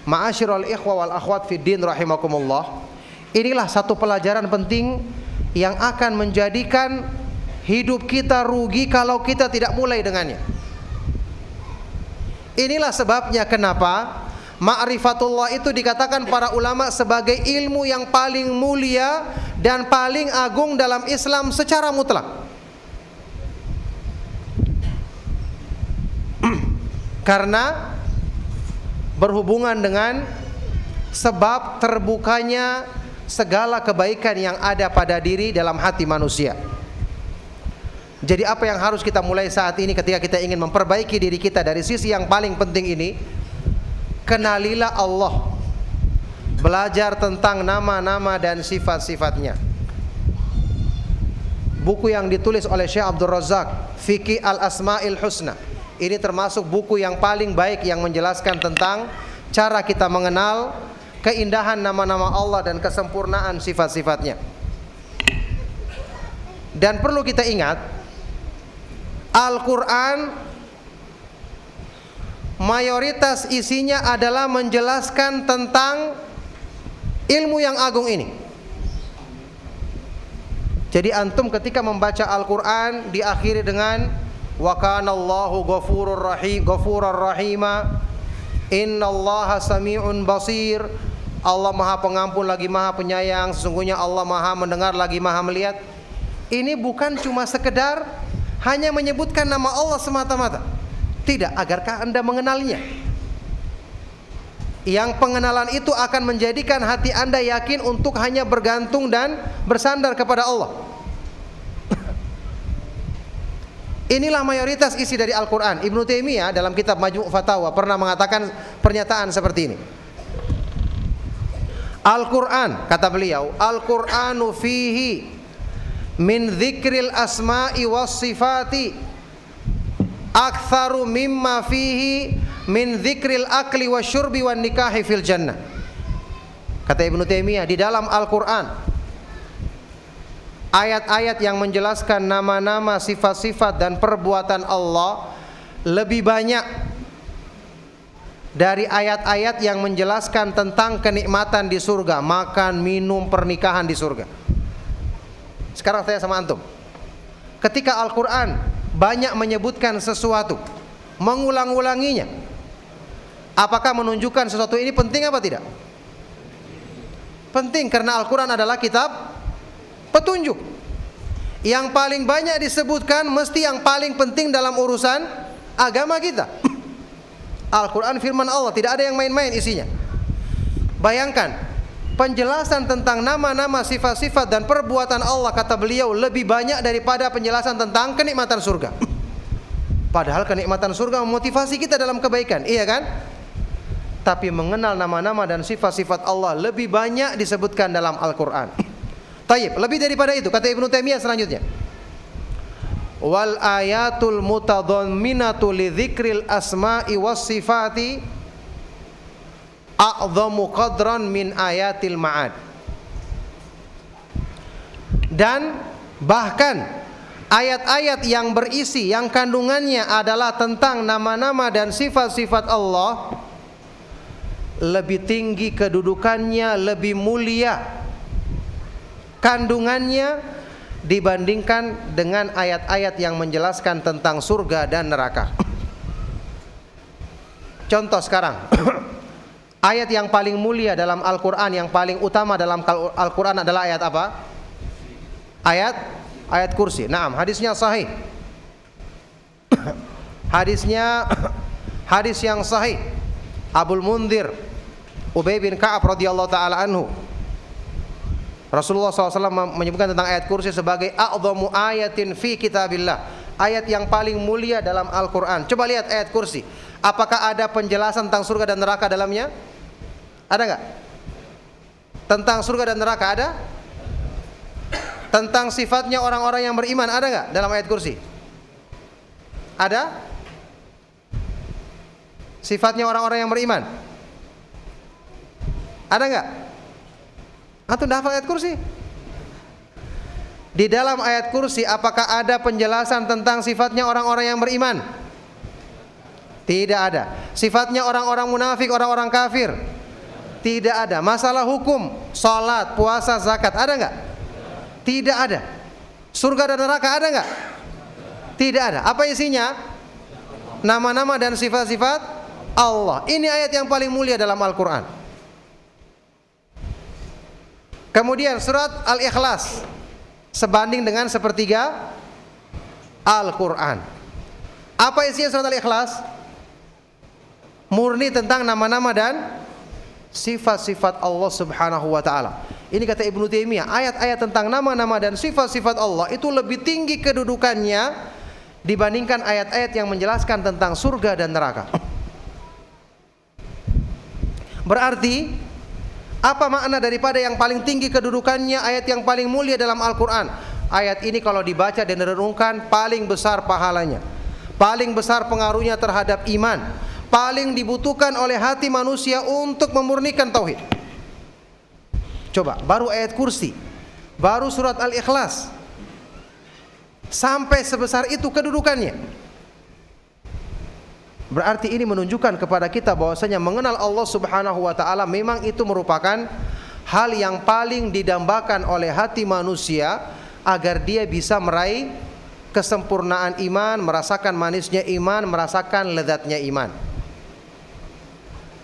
ma'asyiral ikhwa wal akhwat fid din rahimakumullah, inilah satu pelajaran penting yang akan menjadikan hidup kita rugi kalau kita tidak mulai dengannya. Inilah sebabnya kenapa ma'rifatullah itu dikatakan para ulama sebagai ilmu yang paling mulia dan paling agung dalam Islam secara mutlak. Karena berhubungan dengan sebab terbukanya segala kebaikan yang ada pada diri dalam hati manusia. Jadi apa yang harus kita mulai saat ini ketika kita ingin memperbaiki diri kita dari sisi yang paling penting ini? Kenalilah Allah. Belajar tentang nama-nama dan sifat-sifatnya. Buku yang ditulis oleh Syekh Abdul Razak, Fiqih Al-Asma'il Husna, ini termasuk buku yang paling baik yang menjelaskan tentang cara kita mengenal keindahan nama-nama Allah dan kesempurnaan sifat-sifatnya. Dan perlu kita ingat, Al-Quran mayoritas isinya adalah menjelaskan tentang ilmu yang agung ini. Jadi antum ketika membaca Al-Quran diakhiri dengan wa kana Allahu ghafurur rahima, innallaha sami'un basir. Allah Maha Pengampun lagi Maha Penyayang, sesungguhnya Allah Maha Mendengar lagi Maha Melihat. Ini bukan cuma sekedar hanya menyebutkan nama Allah semata-mata. Tidak, agarkah Anda mengenalnya? Yang pengenalan itu akan menjadikan hati Anda yakin untuk hanya bergantung dan bersandar kepada Allah. Inilah mayoritas isi dari Al-Quran. Ibnu Taimiyah dalam kitab Majmu' Fatawa pernah mengatakan pernyataan seperti ini. Al-Quran, kata beliau, Al-Quranu fihi min dzikril asma'i was sifati aktsaru mimma fihi min dzikril akli wasyurbi wan nikahi fil jannah. Kata Ibnu Taimiyah, di dalam Al-Quran ayat-ayat yang menjelaskan nama-nama, sifat-sifat dan perbuatan Allah lebih banyak dari ayat-ayat yang menjelaskan tentang kenikmatan di surga, makan, minum, pernikahan di surga. Sekarang saya sama antum, ketika Al-Quran banyak menyebutkan sesuatu, mengulang-ulanginya, apakah menunjukkan sesuatu ini penting apa tidak? Penting, karena Al-Quran adalah kitab petunjuk. Yang paling banyak disebutkan mesti yang paling penting dalam urusan agama kita. Al-Quran firman Allah, tidak ada yang main-main isinya. Bayangkan, penjelasan tentang nama-nama, sifat-sifat dan perbuatan Allah, kata beliau, lebih banyak daripada penjelasan tentang kenikmatan surga. Padahal kenikmatan surga memotivasi kita dalam kebaikan, iya kan? Tapi mengenal nama-nama dan sifat-sifat Allah lebih banyak disebutkan dalam Al-Quran. Tayyib, lebih daripada itu, kata Ibnu Taimiyah selanjutnya, wal ayatul mutadhamminatu li dzikril asma'i was sifati a'dhamu qadran min ayatil ma'ad. Dan bahkan ayat-ayat yang berisi, yang kandungannya adalah tentang nama-nama dan sifat-sifat Allah, lebih tinggi kedudukannya, lebih mulia kandungannya dibandingkan dengan ayat-ayat yang menjelaskan tentang surga dan neraka. Contoh sekarang, ayat yang paling mulia dalam Al-Quran, yang paling utama dalam Al-Quran adalah ayat apa? Ayat kursi. Naam, hadisnya sahih. Hadis yang sahih. Abul Mundhir Ubay bin Ka'ab radhiyallahu taala anhu, Rasulullah SAW menyebutkan tentang ayat kursi sebagai a'dhamu ayatin fi kitabillah, ayat yang paling mulia dalam Al-Quran. Coba lihat ayat kursi, apakah ada penjelasan tentang surga dan neraka dalamnya? Ada enggak? Tentang surga dan neraka ada? Tentang sifatnya orang-orang yang beriman ada enggak dalam ayat kursi? Ada? Sifatnya orang-orang yang beriman ada enggak? Antum dah hafal ayat kursi? Di dalam ayat kursi apakah ada penjelasan tentang sifatnya orang-orang yang beriman? Tidak ada. Sifatnya orang-orang munafik, orang-orang kafir? Tidak ada. Masalah hukum, salat, puasa, zakat ada enggak? Tidak ada. Surga dan neraka ada enggak? Tidak ada. Apa isinya? Nama-nama dan sifat-sifat Allah. Ini ayat yang paling mulia dalam Al-Quran. Kemudian surat Al-Ikhlas sebanding dengan sepertiga Al-Quran. Apa isinya surat Al-Ikhlas? Murni tentang nama-nama dan sifat-sifat Allah Subhanahu wa taala. Ini kata Ibnu Taimiyah, ayat-ayat tentang nama-nama dan sifat-sifat Allah itu lebih tinggi kedudukannya dibandingkan ayat-ayat yang menjelaskan tentang surga dan neraka. Berarti apa makna daripada yang paling tinggi kedudukannya, ayat yang paling mulia dalam Al-Quran? Ayat ini kalau dibaca dan direnungkan, paling besar pahalanya, paling besar pengaruhnya terhadap iman, paling dibutuhkan oleh hati manusia untuk memurnikan tauhid. Coba, baru ayat kursi, baru surat Al-Ikhlas, sampai sebesar itu kedudukannya. Berarti ini menunjukkan kepada kita bahwasanya mengenal Allah Subhanahu wa taala memang itu merupakan hal yang paling didambakan oleh hati manusia agar dia bisa meraih kesempurnaan iman, merasakan manisnya iman, merasakan lezatnya iman.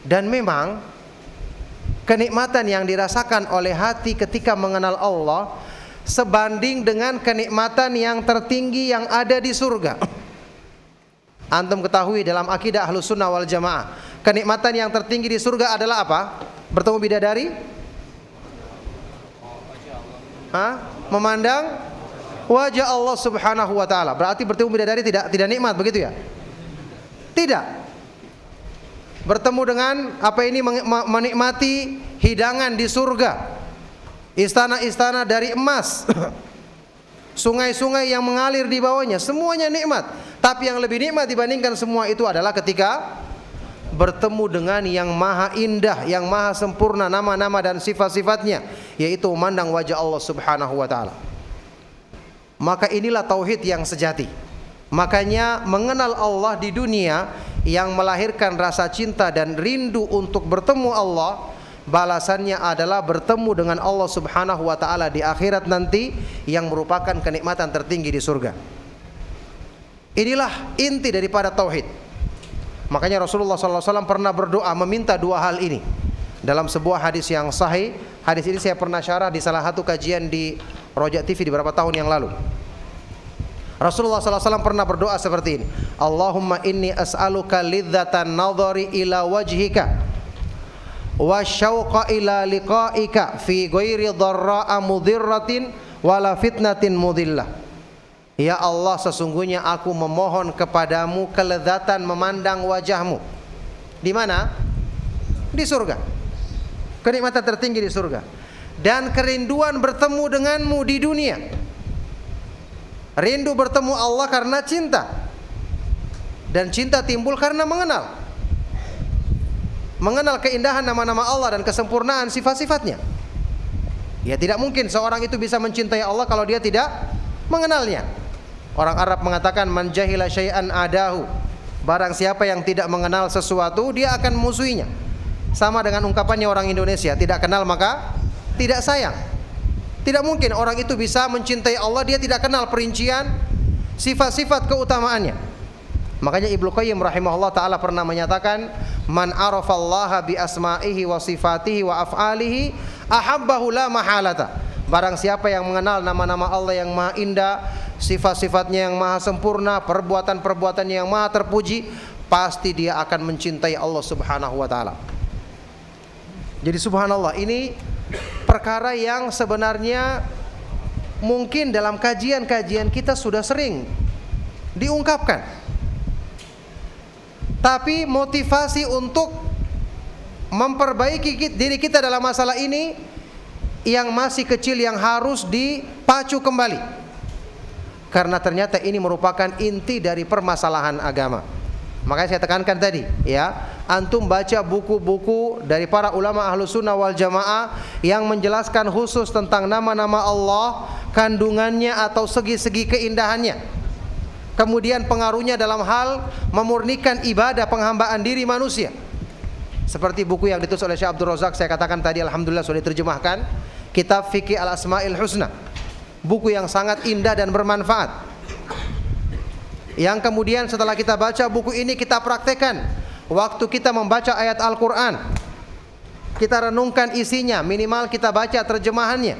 Dan memang kenikmatan yang dirasakan oleh hati ketika mengenal Allah sebanding dengan kenikmatan yang tertinggi yang ada di surga. Antum ketahui dalam akidah Ahlus Sunnah wal Jamaah, kenikmatan yang tertinggi di surga adalah apa? Bertemu bidadari? Memandang wajah Allah Subhanahu wa taala. Berarti bertemu bidadari tidak nikmat begitu ya? Tidak. Bertemu dengan apa ini, menikmati hidangan di surga. Istana-istana dari emas. Sungai-sungai yang mengalir di bawahnya, semuanya nikmat. Tapi yang lebih nikmat dibandingkan semua itu adalah ketika bertemu dengan yang maha indah, yang maha sempurna nama-nama dan sifat-sifatnya, yaitu memandang wajah Allah Subhanahu wa taala. Maka inilah tauhid yang sejati. Makanya mengenal Allah di dunia yang melahirkan rasa cinta dan rindu untuk bertemu Allah, balasannya adalah bertemu dengan Allah Subhanahu wa taala di akhirat nanti, yang merupakan kenikmatan tertinggi di surga. Inilah inti daripada tauhid. Makanya Rasulullah SAW pernah berdoa meminta dua hal ini dalam sebuah hadis yang sahih. Hadis ini saya pernah syarah di salah satu kajian di Roja TV di beberapa tahun yang lalu. Rasulullah SAW pernah berdoa seperti ini. Allahumma inni as'aluka lidzatan nadhari ila wajhika wa syauqa ila liqa'ika fi ghairi dharra'a mudhirratin wala fitnatin mudillah. Ya Allah, sesungguhnya aku memohon kepadamu kelezatan memandang wajahmu. Di mana? Di surga. Kenikmatan tertinggi di surga. Dan kerinduan bertemu denganmu di dunia. Rindu bertemu Allah karena cinta. Dan cinta timbul karena mengenal. Mengenal keindahan nama-nama Allah dan kesempurnaan sifat-sifatnya. Ya, tidak mungkin seorang itu bisa mencintai Allah kalau dia tidak mengenalnya. Orang Arab mengatakan man jahila syai'an adahu. Barang siapa yang tidak mengenal sesuatu, dia akan memusuhinya. Sama dengan ungkapannya orang Indonesia, tidak kenal maka tidak sayang. Tidak mungkin orang itu bisa mencintai Allah, dia tidak kenal perincian sifat-sifat keutamaannya. Makanya Ibnu Qayyim rahimahullah ta'ala pernah menyatakan, man arafallaha bi asma'ihi wa sifatihi wa af'alihi ahabbahu la mahalata. Barang siapa yang mengenal nama-nama Allah yang maha indah, sifat-sifatnya yang maha sempurna, perbuatan-perbuatannya yang maha terpuji, pasti dia akan mencintai Allah subhanahu wa ta'ala. Jadi subhanallah, ini perkara yang sebenarnya mungkin dalam kajian-kajian kita sudah sering diungkapkan. Tapi motivasi untuk memperbaiki diri kita dalam masalah ini yang masih kecil, yang harus dipacu kembali. Karena ternyata ini merupakan inti dari permasalahan agama. Makanya saya tekankan tadi, ya, antum baca buku-buku dari para ulama Ahlus Sunnah wal Jamaah yang menjelaskan khusus tentang nama-nama Allah, kandungannya atau segi-segi keindahannya. Kemudian pengaruhnya dalam hal memurnikan ibadah penghambaan diri manusia. Seperti buku yang ditulis oleh Syekh Abdul Razak, saya katakan tadi, alhamdulillah sudah diterjemahkan, kitab Fiqih Al-Asma'il Husna. Buku yang sangat indah dan bermanfaat. Yang kemudian setelah kita baca buku ini, kita praktekkan waktu kita membaca ayat Al-Quran. Kita renungkan isinya, minimal kita baca terjemahannya.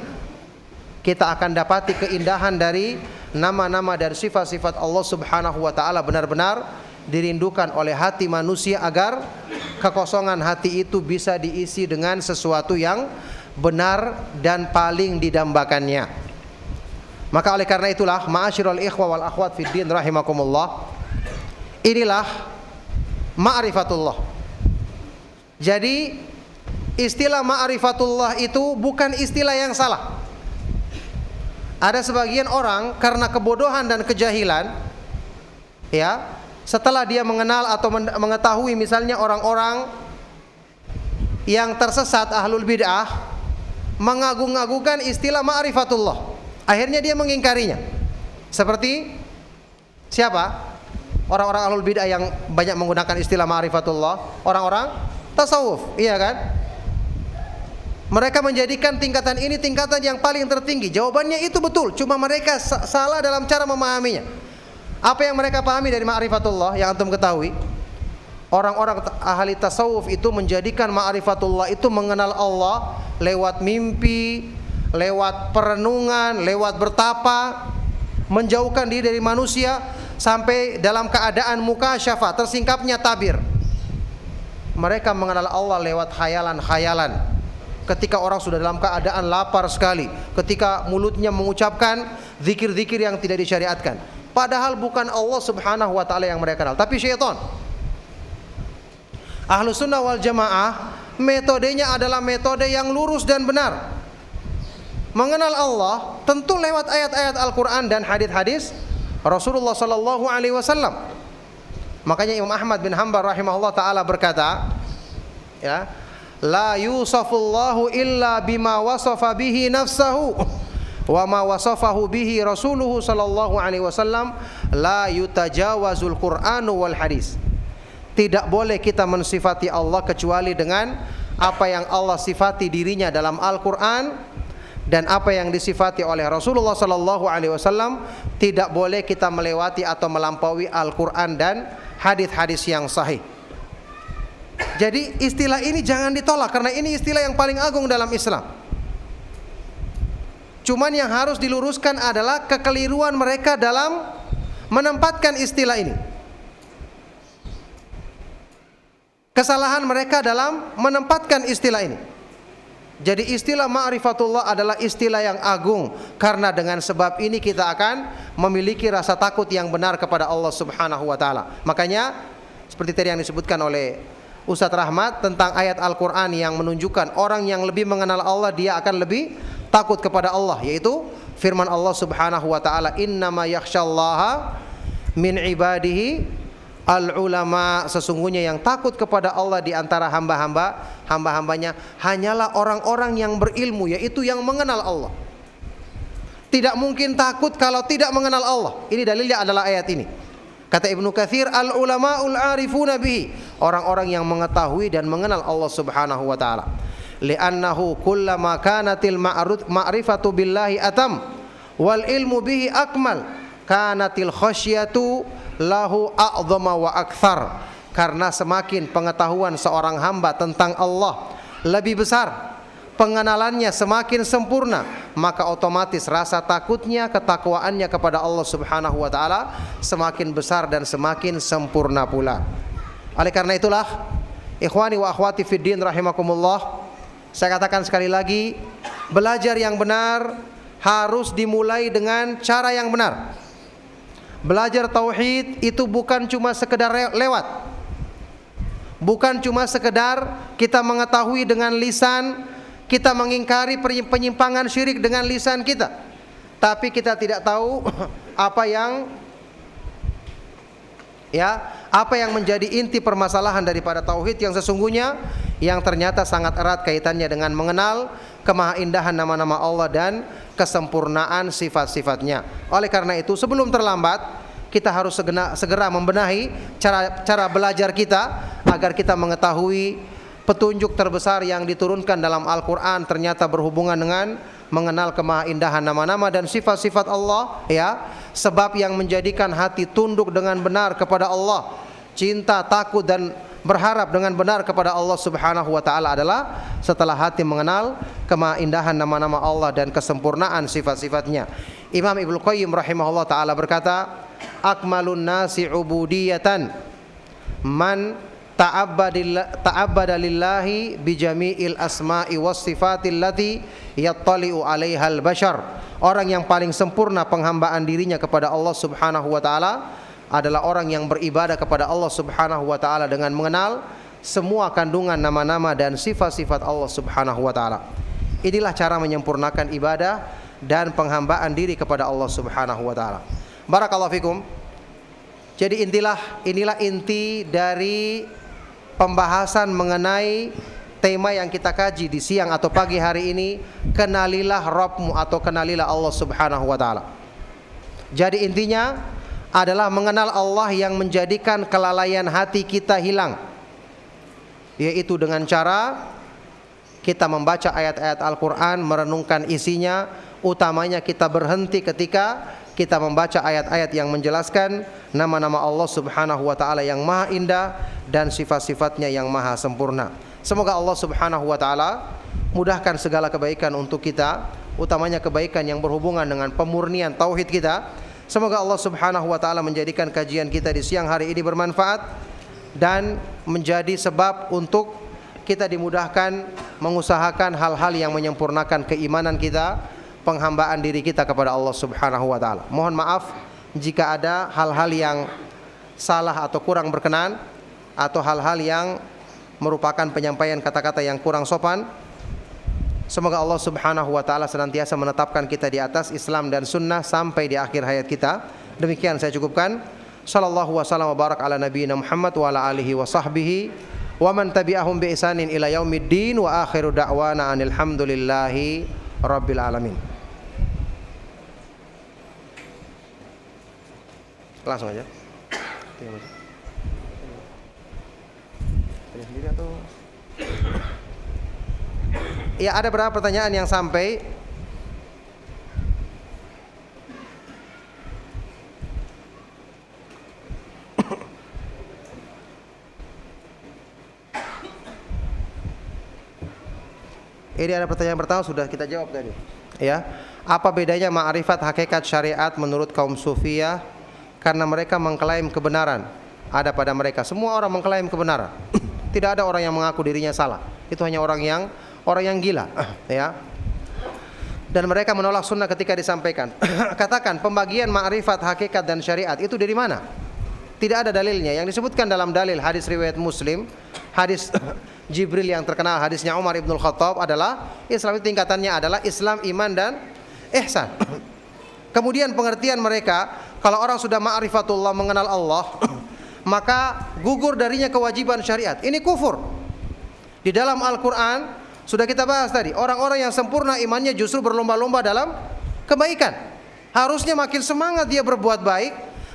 Kita akan dapati keindahan dari nama-nama dan sifat-sifat Allah subhanahu wa ta'ala benar-benar dirindukan oleh hati manusia, agar kekosongan hati itu bisa diisi dengan sesuatu yang benar dan paling didambakannya. Maka oleh karena itulah, ma'asyiral ikhwa wal akhwat fid din rahimakumullah, inilah ma'rifatullah. Jadi istilah ma'rifatullah itu bukan istilah yang salah. Ada sebagian orang karena kebodohan dan kejahilan, ya, setelah dia mengenal atau mengetahui misalnya orang-orang yang tersesat ahlul bid'ah mengagung-agungkan istilah ma'rifatullah, akhirnya dia mengingkarinya. Seperti siapa? Orang-orang ahlul bid'ah yang banyak menggunakan istilah ma'rifatullah, orang-orang tasawuf, iya kan? Mereka menjadikan tingkatan ini tingkatan yang paling tertinggi. Jawabannya itu betul, cuma mereka salah dalam cara memahaminya. Apa yang mereka pahami dari ma'rifatullah yang antum ketahui? Orang-orang ahli tasawuf itu menjadikan ma'rifatullah itu mengenal Allah lewat mimpi, lewat perenungan, lewat bertapa, menjauhkan diri dari manusia sampai dalam keadaan mukasyafah, tersingkapnya tabir. Mereka mengenal Allah lewat khayalan-khayalan. Ketika orang sudah dalam keadaan lapar sekali, ketika mulutnya mengucapkan zikir-zikir yang tidak disyariatkan, padahal bukan Allah subhanahu wa ta'ala yang mereka kenal, tapi syaitan. Ahlus Sunnah wal Jamaah metodenya adalah metode yang lurus dan benar. Mengenal Allah tentu lewat ayat-ayat Al-Quran dan hadis-hadis Rasulullah sallallahu alaihi wasallam. Makanya Imam Ahmad bin Hanbal rahimahullah ta'ala berkata, ya, la yusafullahu illa bima wasafa bihi nafsahu wa ma wasafahu bihi rasuluhu sallallahu alaihi wasallam la yutajawazul Qur'anu wal hadis. Tidak boleh kita mensifati Allah kecuali dengan apa yang Allah sifati dirinya dalam Al-Quran dan apa yang disifati oleh Rasulullah sallallahu alaihi wasallam. Tidak boleh kita melewati atau melampaui Al-Quran dan hadis-hadis yang sahih. Jadi istilah ini jangan ditolak, karena ini istilah yang paling agung dalam Islam. Cuman yang harus diluruskan adalah kekeliruan mereka dalam menempatkan istilah ini. Kesalahan mereka dalam menempatkan istilah ini. Jadi istilah ma'rifatullah adalah istilah yang agung, karena dengan sebab ini kita akan memiliki rasa takut yang benar kepada Allah Subhanahu wa taala. Makanya seperti tadi yang disebutkan oleh Ustaz Rahmat tentang ayat Al-Qur'an yang menunjukkan orang yang lebih mengenal Allah dia akan lebih takut kepada Allah, yaitu firman Allah Subhanahu wa taala, "Innama yakhsyallaha min ibadihi al-ulama." Sesungguhnya yang takut kepada Allah di antara hamba-hambanya hanyalah orang-orang yang berilmu, yaitu yang mengenal Allah. Tidak mungkin takut kalau tidak mengenal Allah. Ini dalilnya adalah ayat ini. Kata Ibnu Katsir, al-ulama'ul arifuna bihi, orang-orang yang mengetahui dan mengenal Allah Subhanahu wa taala. Li'annahu kullama kanatil ma'rifatu billahi atam wal ilmu bihi akmal kanatil khasyatu lahu a'dhama wa akthar. Karena semakin pengetahuan seorang hamba tentang Allah lebih besar, pengenalannya semakin sempurna, maka otomatis rasa takutnya, ketakwaannya kepada Allah Subhanahu wa taala semakin besar dan semakin sempurna pula. Oleh karena itulah, ikhwani wa akhwati fid din rahimakumullah, saya katakan sekali lagi, belajar yang benar harus dimulai dengan cara yang benar. Belajar tauhid itu bukan cuma sekedar lewat. Bukan cuma sekedar kita mengetahui dengan lisan, kita mengingkari penyimpangan syirik dengan lisan kita, tapi kita tidak tahu apa yang menjadi inti permasalahan daripada tauhid yang sesungguhnya, yang ternyata sangat erat kaitannya dengan mengenal kemahaindahan nama-nama Allah dan kesempurnaan sifat-sifatnya. Oleh karena itu, sebelum terlambat, kita harus segera membenahi cara belajar kita agar kita mengetahui petunjuk terbesar yang diturunkan dalam Al-Quran ternyata berhubungan dengan mengenal kemahaindahan nama-nama dan sifat-sifat Allah, ya. Sebab yang menjadikan hati tunduk dengan benar kepada Allah, cinta, takut dan berharap dengan benar kepada Allah Subhanahu wa taala adalah setelah hati mengenal kemahaindahan nama-nama Allah dan kesempurnaan sifat-sifatnya. Imam Ibnu Qayyim rahimahullah taala berkata, akmalun nasi ubudiyatan man ta'abbada lillahi bijami'il asma'i was sifatil lati yattali'u 'alaihal bashar. Orang yang paling sempurna penghambaan dirinya kepada Allah Subhanahu wa taala adalah orang yang beribadah kepada Allah Subhanahu wa taala dengan mengenal semua kandungan nama-nama dan sifat-sifat Allah Subhanahu wa taala. Inilah cara menyempurnakan ibadah dan penghambaan diri kepada Allah Subhanahu wa taala. Barakallahu fikum. Jadi inilah inti dari pembahasan mengenai tema yang kita kaji di siang atau pagi hari ini, kenalilah Rabbmu atau kenalilah Allah Subhanahu wa taala. Jadi intinya adalah mengenal Allah yang menjadikan kelalaian hati kita hilang, yaitu dengan cara kita membaca ayat-ayat Al-Quran, merenungkan isinya. Utamanya kita berhenti ketika kita membaca ayat-ayat yang menjelaskan nama-nama Allah Subhanahu wa taala yang maha indah dan sifat-sifatnya yang maha sempurna. Semoga Allah Subhanahu wa taala mudahkan segala kebaikan untuk kita, utamanya kebaikan yang berhubungan dengan pemurnian tauhid kita. Semoga Allah Subhanahu wa taala menjadikan kajian kita di siang hari ini bermanfaat dan menjadi sebab untuk kita dimudahkan mengusahakan hal-hal yang menyempurnakan keimanan kita, penghambaan diri kita kepada Allah Subhanahu wa taala. Mohon maaf jika ada hal-hal yang salah atau kurang berkenan atau hal-hal yang merupakan penyampaian kata-kata yang kurang sopan. Semoga Allah Subhanahu wa taala senantiasa menetapkan kita di atas Islam dan sunnah sampai di akhir hayat kita. Demikian saya cukupkan. Sallallahu wasallam wa barak ala nabiyina Muhammad wa ala alihi wa sahbihi wa man tabi'ahum bi ihsanin ila yaumiddin wa akhiru da'wana anil hamdulillahi rabbil alamin. Langsung aja. Sendiri atau? Ya, ada beberapa pertanyaan yang sampai. Ini ada pertanyaan pertama sudah kita jawab tadi. Ya, apa bedanya ma'rifat hakikat syariat menurut kaum sufiyah karena mereka mengklaim kebenaran ada pada mereka. Semua orang mengklaim kebenaran. Tidak ada orang yang mengaku dirinya salah. Itu hanya orang yang gila, ya. Dan mereka menolak sunnah ketika disampaikan. Katakan, pembagian ma'rifat, hakikat dan syariat itu dari mana? Tidak ada dalilnya. Yang disebutkan dalam dalil hadis riwayat Muslim, hadis Jibril yang terkenal, hadisnya Umar ibn Khattab adalah Islam itu tingkatannya adalah Islam, iman dan ihsan. Kemudian pengertian mereka, kalau orang sudah ma'rifatullah, mengenal Allah, maka gugur darinya kewajiban syariat. Ini kufur. Di dalam Al-Quran sudah kita bahas tadi, orang-orang yang sempurna imannya justru berlomba-lomba dalam kebaikan. Harusnya makin semangat dia berbuat baik,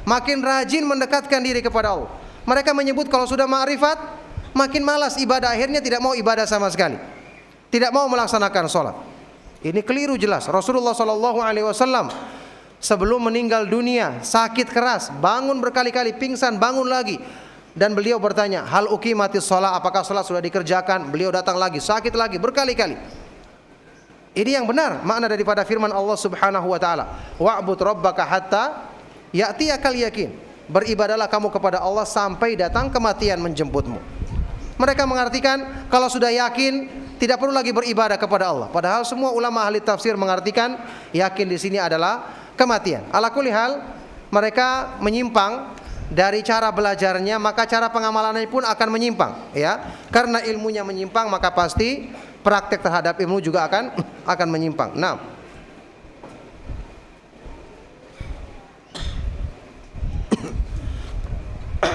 makin rajin mendekatkan diri kepada Allah. Mereka menyebut kalau sudah ma'rifat, makin malas ibadah, akhirnya tidak mau ibadah sama sekali, tidak mau melaksanakan sholat. Ini keliru jelas. Rasulullah SAW sebelum meninggal dunia sakit keras, bangun berkali-kali, pingsan, bangun lagi. Dan beliau bertanya, hal uqimatis shalah, apakah salat sudah dikerjakan? Beliau datang lagi, sakit lagi, berkali-kali. Ini yang benar makna daripada firman Allah Subhanahu wa taala, wa'bud rabbaka hatta ya'tiyakal yakin. Beribadalah kamu kepada Allah sampai datang kematian menjemputmu. Mereka mengartikan kalau sudah yakin tidak perlu lagi beribadah kepada Allah. Padahal semua ulama ahli tafsir mengartikan yakin di sini adalah kematian. Ala kulli hal, mereka menyimpang dari cara belajarnya, maka cara pengamalannya pun akan menyimpang, ya. Karena ilmunya menyimpang, maka pasti praktek terhadap ilmu juga akan menyimpang. Nah,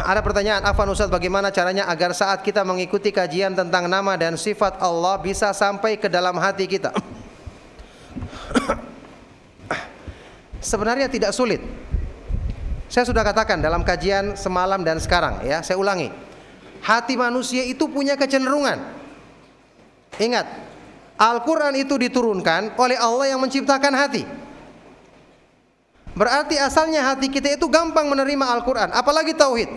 ada pertanyaan, Afwan Ustaz, bagaimana caranya agar saat kita mengikuti kajian tentang nama dan sifat Allah bisa sampai ke dalam hati kita? Sebenarnya tidak sulit. Saya sudah katakan dalam kajian semalam dan sekarang, ya, saya ulangi. Hati manusia itu punya kecenderungan. Ingat, Al-Quran itu diturunkan oleh Allah yang menciptakan hati. Berarti asalnya hati kita itu gampang menerima Al-Quran, apalagi tauhid.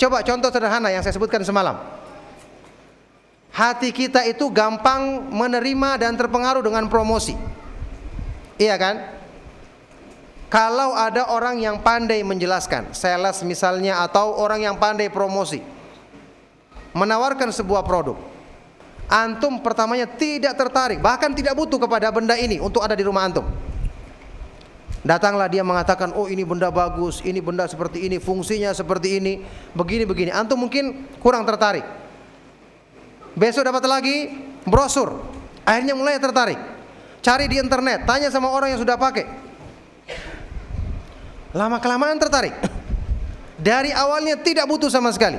Coba contoh sederhana yang saya sebutkan semalam. Hati kita itu gampang menerima dan terpengaruh dengan promosi. Iya kan? Kalau ada orang yang pandai menjelaskan, sales misalnya, atau orang yang pandai promosi, menawarkan sebuah produk, antum pertamanya tidak tertarik, bahkan tidak butuh kepada benda ini untuk ada di rumah antum. Datanglah dia mengatakan, oh ini benda bagus, ini benda seperti ini, fungsinya seperti ini, begini-begini. Antum mungkin kurang tertarik. Besok dapat lagi brosur, akhirnya mulai tertarik. Cari di internet, tanya sama orang yang sudah pakai. Lama-kelamaan tertarik. Dari awalnya tidak butuh sama sekali,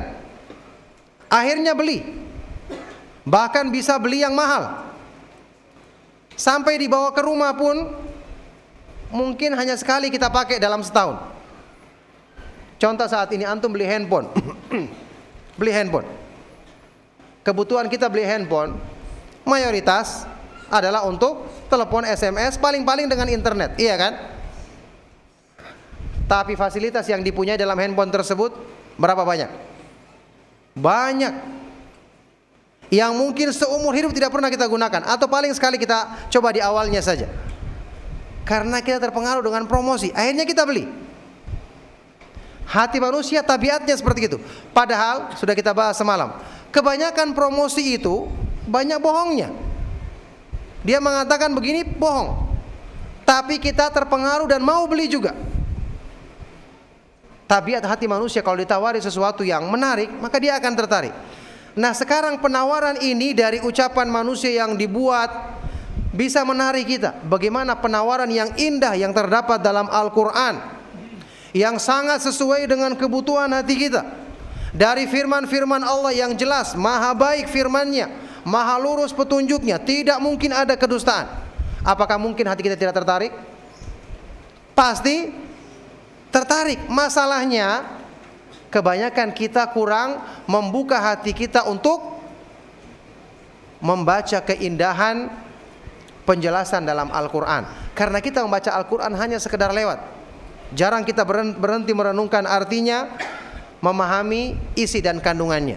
akhirnya beli. Bahkan bisa beli yang mahal. Sampai dibawa ke rumah pun mungkin hanya sekali kita pakai dalam setahun. Contoh saat ini antum beli handphone. Beli handphone. Kebutuhan kita beli handphone mayoritas adalah untuk telepon, SMS, paling-paling dengan internet, iya kan? Tapi fasilitas yang dipunyai dalam handphone tersebut berapa banyak? Banyak. Yang mungkin seumur hidup tidak pernah kita gunakan, atau paling sekali kita coba di awalnya saja. Karena kita terpengaruh dengan promosi, akhirnya kita beli. Hati manusia tabiatnya seperti itu. Padahal sudah kita bahas semalam, kebanyakan promosi itu banyak bohongnya. Dia mengatakan begini, bohong. Tapi kita terpengaruh dan mau beli juga. Tabiat hati manusia kalau ditawari sesuatu yang menarik, maka dia akan tertarik. Nah, sekarang penawaran ini dari ucapan manusia yang dibuat bisa menarik kita. Bagaimana penawaran yang indah yang terdapat dalam Al-Quran, yang sangat sesuai dengan kebutuhan hati kita. Dari firman-firman Allah yang jelas, maha baik firmannya, maha lurus petunjuknya, tidak mungkin ada kedustaan. Apakah mungkin hati kita tidak tertarik? Pasti tertarik. Masalahnya kebanyakan kita kurang membuka hati kita untuk membaca keindahan penjelasan dalam Al-Quran. Karena kita membaca Al-Quran hanya sekedar lewat, jarang kita berhenti merenungkan artinya, memahami isi dan kandungannya.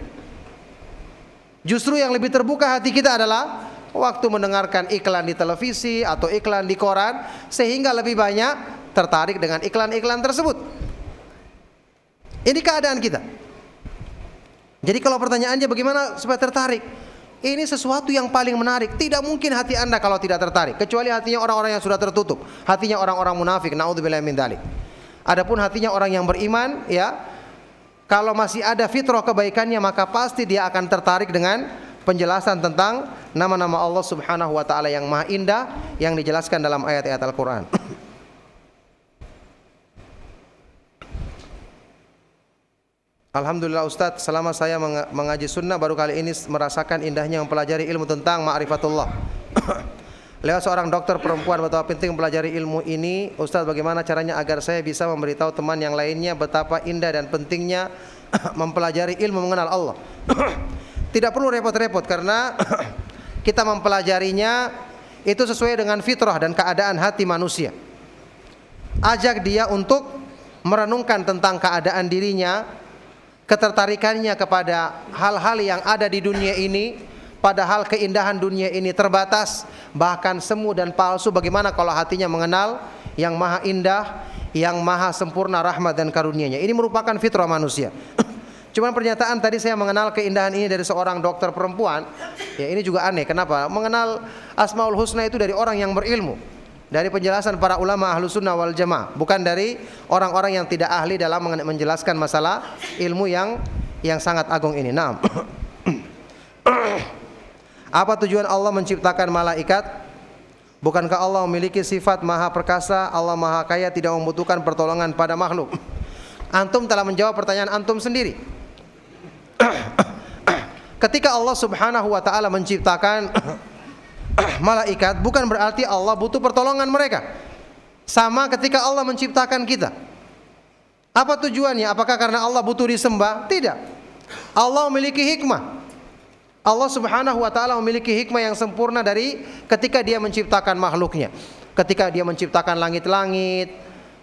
Justru yang lebih terbuka hati kita adalah waktu mendengarkan iklan di televisi atau iklan di koran, sehingga lebih banyak tertarik dengan iklan-iklan tersebut. Ini keadaan kita. Jadi kalau pertanyaannya bagaimana supaya tertarik? Ini sesuatu yang paling menarik. Tidak mungkin hati Anda kalau tidak tertarik, kecuali hatinya orang-orang yang sudah tertutup, hatinya orang-orang munafik, naudzubillah min dzalik. Adapun hatinya orang yang beriman, ya, kalau masih ada fitrah kebaikannya, maka pasti dia akan tertarik dengan penjelasan tentang nama-nama Allah Subhanahu wa taala yang maha indah yang dijelaskan dalam ayat-ayat Al-Qur'an. Alhamdulillah Ustadz, selama saya mengaji sunnah baru kali ini merasakan indahnya mempelajari ilmu tentang ma'rifatullah. Lewat seorang dokter perempuan betapa penting mempelajari ilmu ini. Ustadz, bagaimana caranya agar saya bisa memberitahu teman yang lainnya betapa indah dan pentingnya mempelajari ilmu mengenal Allah? Tidak perlu repot-repot karena kita mempelajarinya itu sesuai dengan fitrah dan keadaan hati manusia. Ajak dia untuk merenungkan tentang keadaan dirinya, ketertarikannya kepada hal-hal yang ada di dunia ini, padahal keindahan dunia ini terbatas, bahkan semu dan palsu. Bagaimana kalau hatinya mengenal yang maha indah, yang maha sempurna rahmat dan karunia-Nya? Ini merupakan fitrah manusia. Cuman pernyataan tadi saya mengenal keindahan ini dari seorang dokter perempuan, ya ini juga aneh. Kenapa? Mengenal Asmaul Husna itu dari orang yang berilmu, dari penjelasan para ulama ahlu sunnah wal jamaah, bukan dari orang-orang yang tidak ahli dalam menjelaskan masalah ilmu yang sangat agung ini. Nah, apa tujuan Allah menciptakan malaikat? Bukankah Allah memiliki sifat maha perkasa, Allah maha kaya, tidak membutuhkan pertolongan pada makhluk? Antum telah menjawab pertanyaan antum sendiri. Ketika Allah Subhanahu wa taala menciptakan malaikat, bukan berarti Allah butuh pertolongan mereka. Sama ketika Allah menciptakan kita. Apa tujuannya? Apakah karena Allah butuh disembah? Tidak. Allah memiliki hikmah. Allah Subhanahu wa taala memiliki hikmah yang sempurna dari ketika Dia menciptakan makhluknya. Ketika Dia menciptakan langit-langit,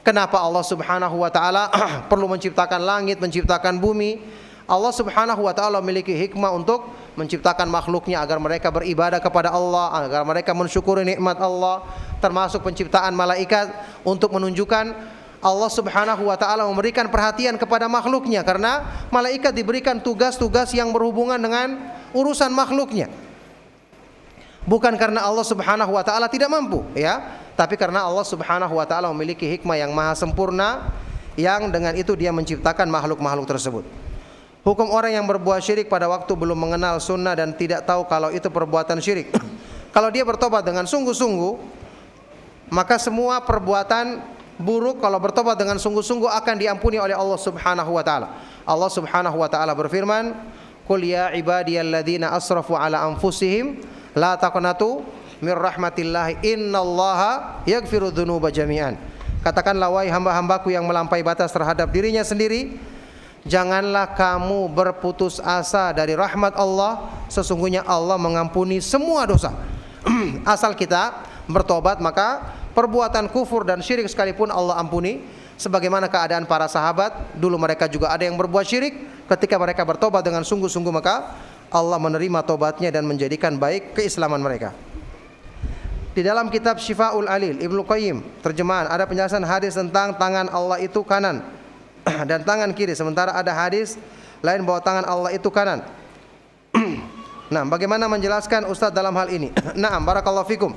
kenapa Allah Subhanahu wa taala perlu menciptakan langit, menciptakan bumi? Allah Subhanahu wa taala memiliki hikmah untuk menciptakan makhluknya agar mereka beribadah kepada Allah, agar mereka mensyukuri nikmat Allah, termasuk penciptaan malaikat untuk menunjukkan Allah Subhanahu wa taala memberikan perhatian kepada makhluknya, karena malaikat diberikan tugas-tugas yang berhubungan dengan urusan makhluknya. Bukan karena Allah Subhanahu wa taala tidak mampu, ya, tapi karena Allah Subhanahu wa taala memiliki hikmah yang maha sempurna yang dengan itu Dia menciptakan makhluk-makhluk tersebut. Hukum orang yang berbuat syirik pada waktu belum mengenal sunnah dan tidak tahu kalau itu perbuatan syirik. Kalau dia bertobat dengan sungguh-sungguh, maka semua perbuatan buruk kalau bertobat dengan sungguh-sungguh akan diampuni oleh Allah Subhanahu wa taala. Allah Subhanahu wa taala berfirman, "Qul ya ibadiyalladzina asrafu ala anfusihim la taqnatu mir rahmatillah innallaha yaghfiru dzunuba jami'an." Katakanlah, wahai hamba-hambaku yang melampaui batas terhadap dirinya sendiri, janganlah kamu berputus asa dari rahmat Allah. Sesungguhnya Allah mengampuni semua dosa. Asal kita bertobat, maka perbuatan kufur dan syirik sekalipun Allah ampuni. Sebagaimana keadaan para sahabat, dulu mereka juga ada yang berbuat syirik. Ketika mereka bertobat dengan sungguh-sungguh, maka Allah menerima tobatnya dan menjadikan baik keislaman mereka. Di dalam kitab Syifaul Alil Ibnu Qayyim terjemahan ada penjelasan hadis tentang tangan Allah itu kanan dan tangan kiri, sementara ada hadis lain bahwa tangan Allah itu kanan. Nah, bagaimana menjelaskan Ustaz dalam hal ini? Naam, barakallahu fikum.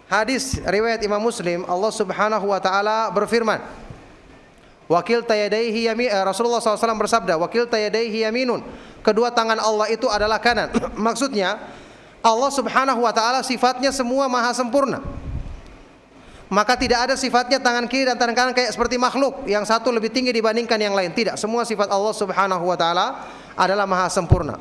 Hadis riwayat Imam Muslim, Allah Subhanahu wa taala berfirman, "Wakil tayadaihi yamin." Rasulullah SAW bersabda, "Wakil tayadaihi yaminun." Kedua tangan Allah itu adalah kanan. Maksudnya, Allah Subhanahu wa taala sifatnya semua maha sempurna. Maka tidak ada sifatnya tangan kiri dan tangan kanan kayak seperti makhluk, yang satu lebih tinggi dibandingkan yang lain. Tidak, semua sifat Allah Subhanahu wa taala adalah maha sempurna.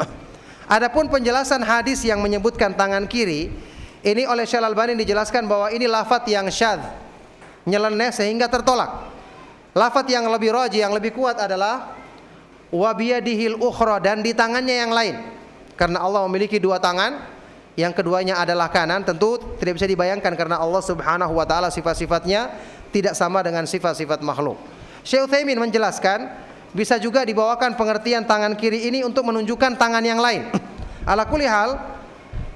Adapun penjelasan hadis yang menyebutkan tangan kiri, ini oleh Syekh Al-Albani dijelaskan bahwa ini lafaz yang syadz, nyeleneh sehingga tertolak. Lafaz yang lebih rajih, yang lebih kuat adalah wa biyadihil ukhra, dan di tangannya yang lain. Karena Allah memiliki dua tangan, yang keduanya adalah kanan, tentu tidak bisa dibayangkan karena Allah Subhanahu wa taala sifat-sifatnya tidak sama dengan sifat-sifat makhluk. Syekh Utsaimin menjelaskan, bisa juga dibawakan pengertian tangan kiri ini untuk menunjukkan tangan yang lain. Ala kulli hal,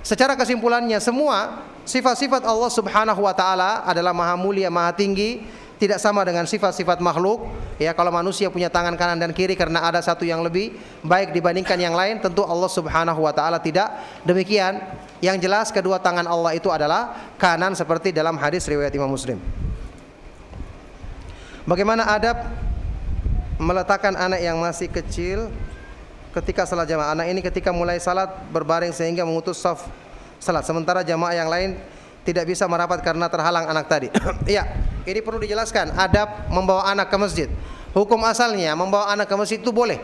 secara kesimpulannya semua sifat-sifat Allah Subhanahu wa taala adalah maha mulia, maha tinggi, tidak sama dengan sifat-sifat makhluk. Ya, kalau manusia punya tangan kanan dan kiri karena ada satu yang lebih baik dibandingkan yang lain, tentu Allah Subhanahu wa taala tidak demikian. Yang jelas kedua tangan Allah itu adalah kanan seperti dalam hadis riwayat Imam Muslim. Bagaimana adab meletakkan anak yang masih kecil ketika salat jamaah? Anak ini ketika mulai salat berbaring sehingga memutus shaf salat, sementara jamaah yang lain tidak bisa merapat karena terhalang anak tadi. Iya, ini perlu dijelaskan adab membawa anak ke masjid. Hukum asalnya membawa anak ke masjid itu boleh.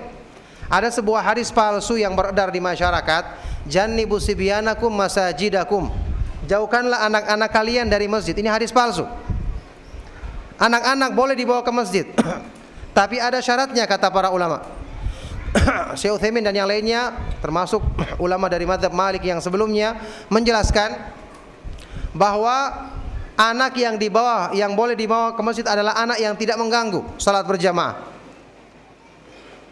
Ada sebuah hadis palsu yang beredar di masyarakat, jannibu sibyanakum masajidakum. Jauhkanlah anak-anak kalian dari masjid. Ini hadis palsu. Anak-anak boleh dibawa ke masjid. Tapi ada syaratnya kata para ulama. Syekh Utsaimin dan yang lainnya termasuk ulama dari mazhab Malik yang sebelumnya menjelaskan bahwa anak yang boleh dibawa ke masjid adalah anak yang tidak mengganggu salat berjamaah.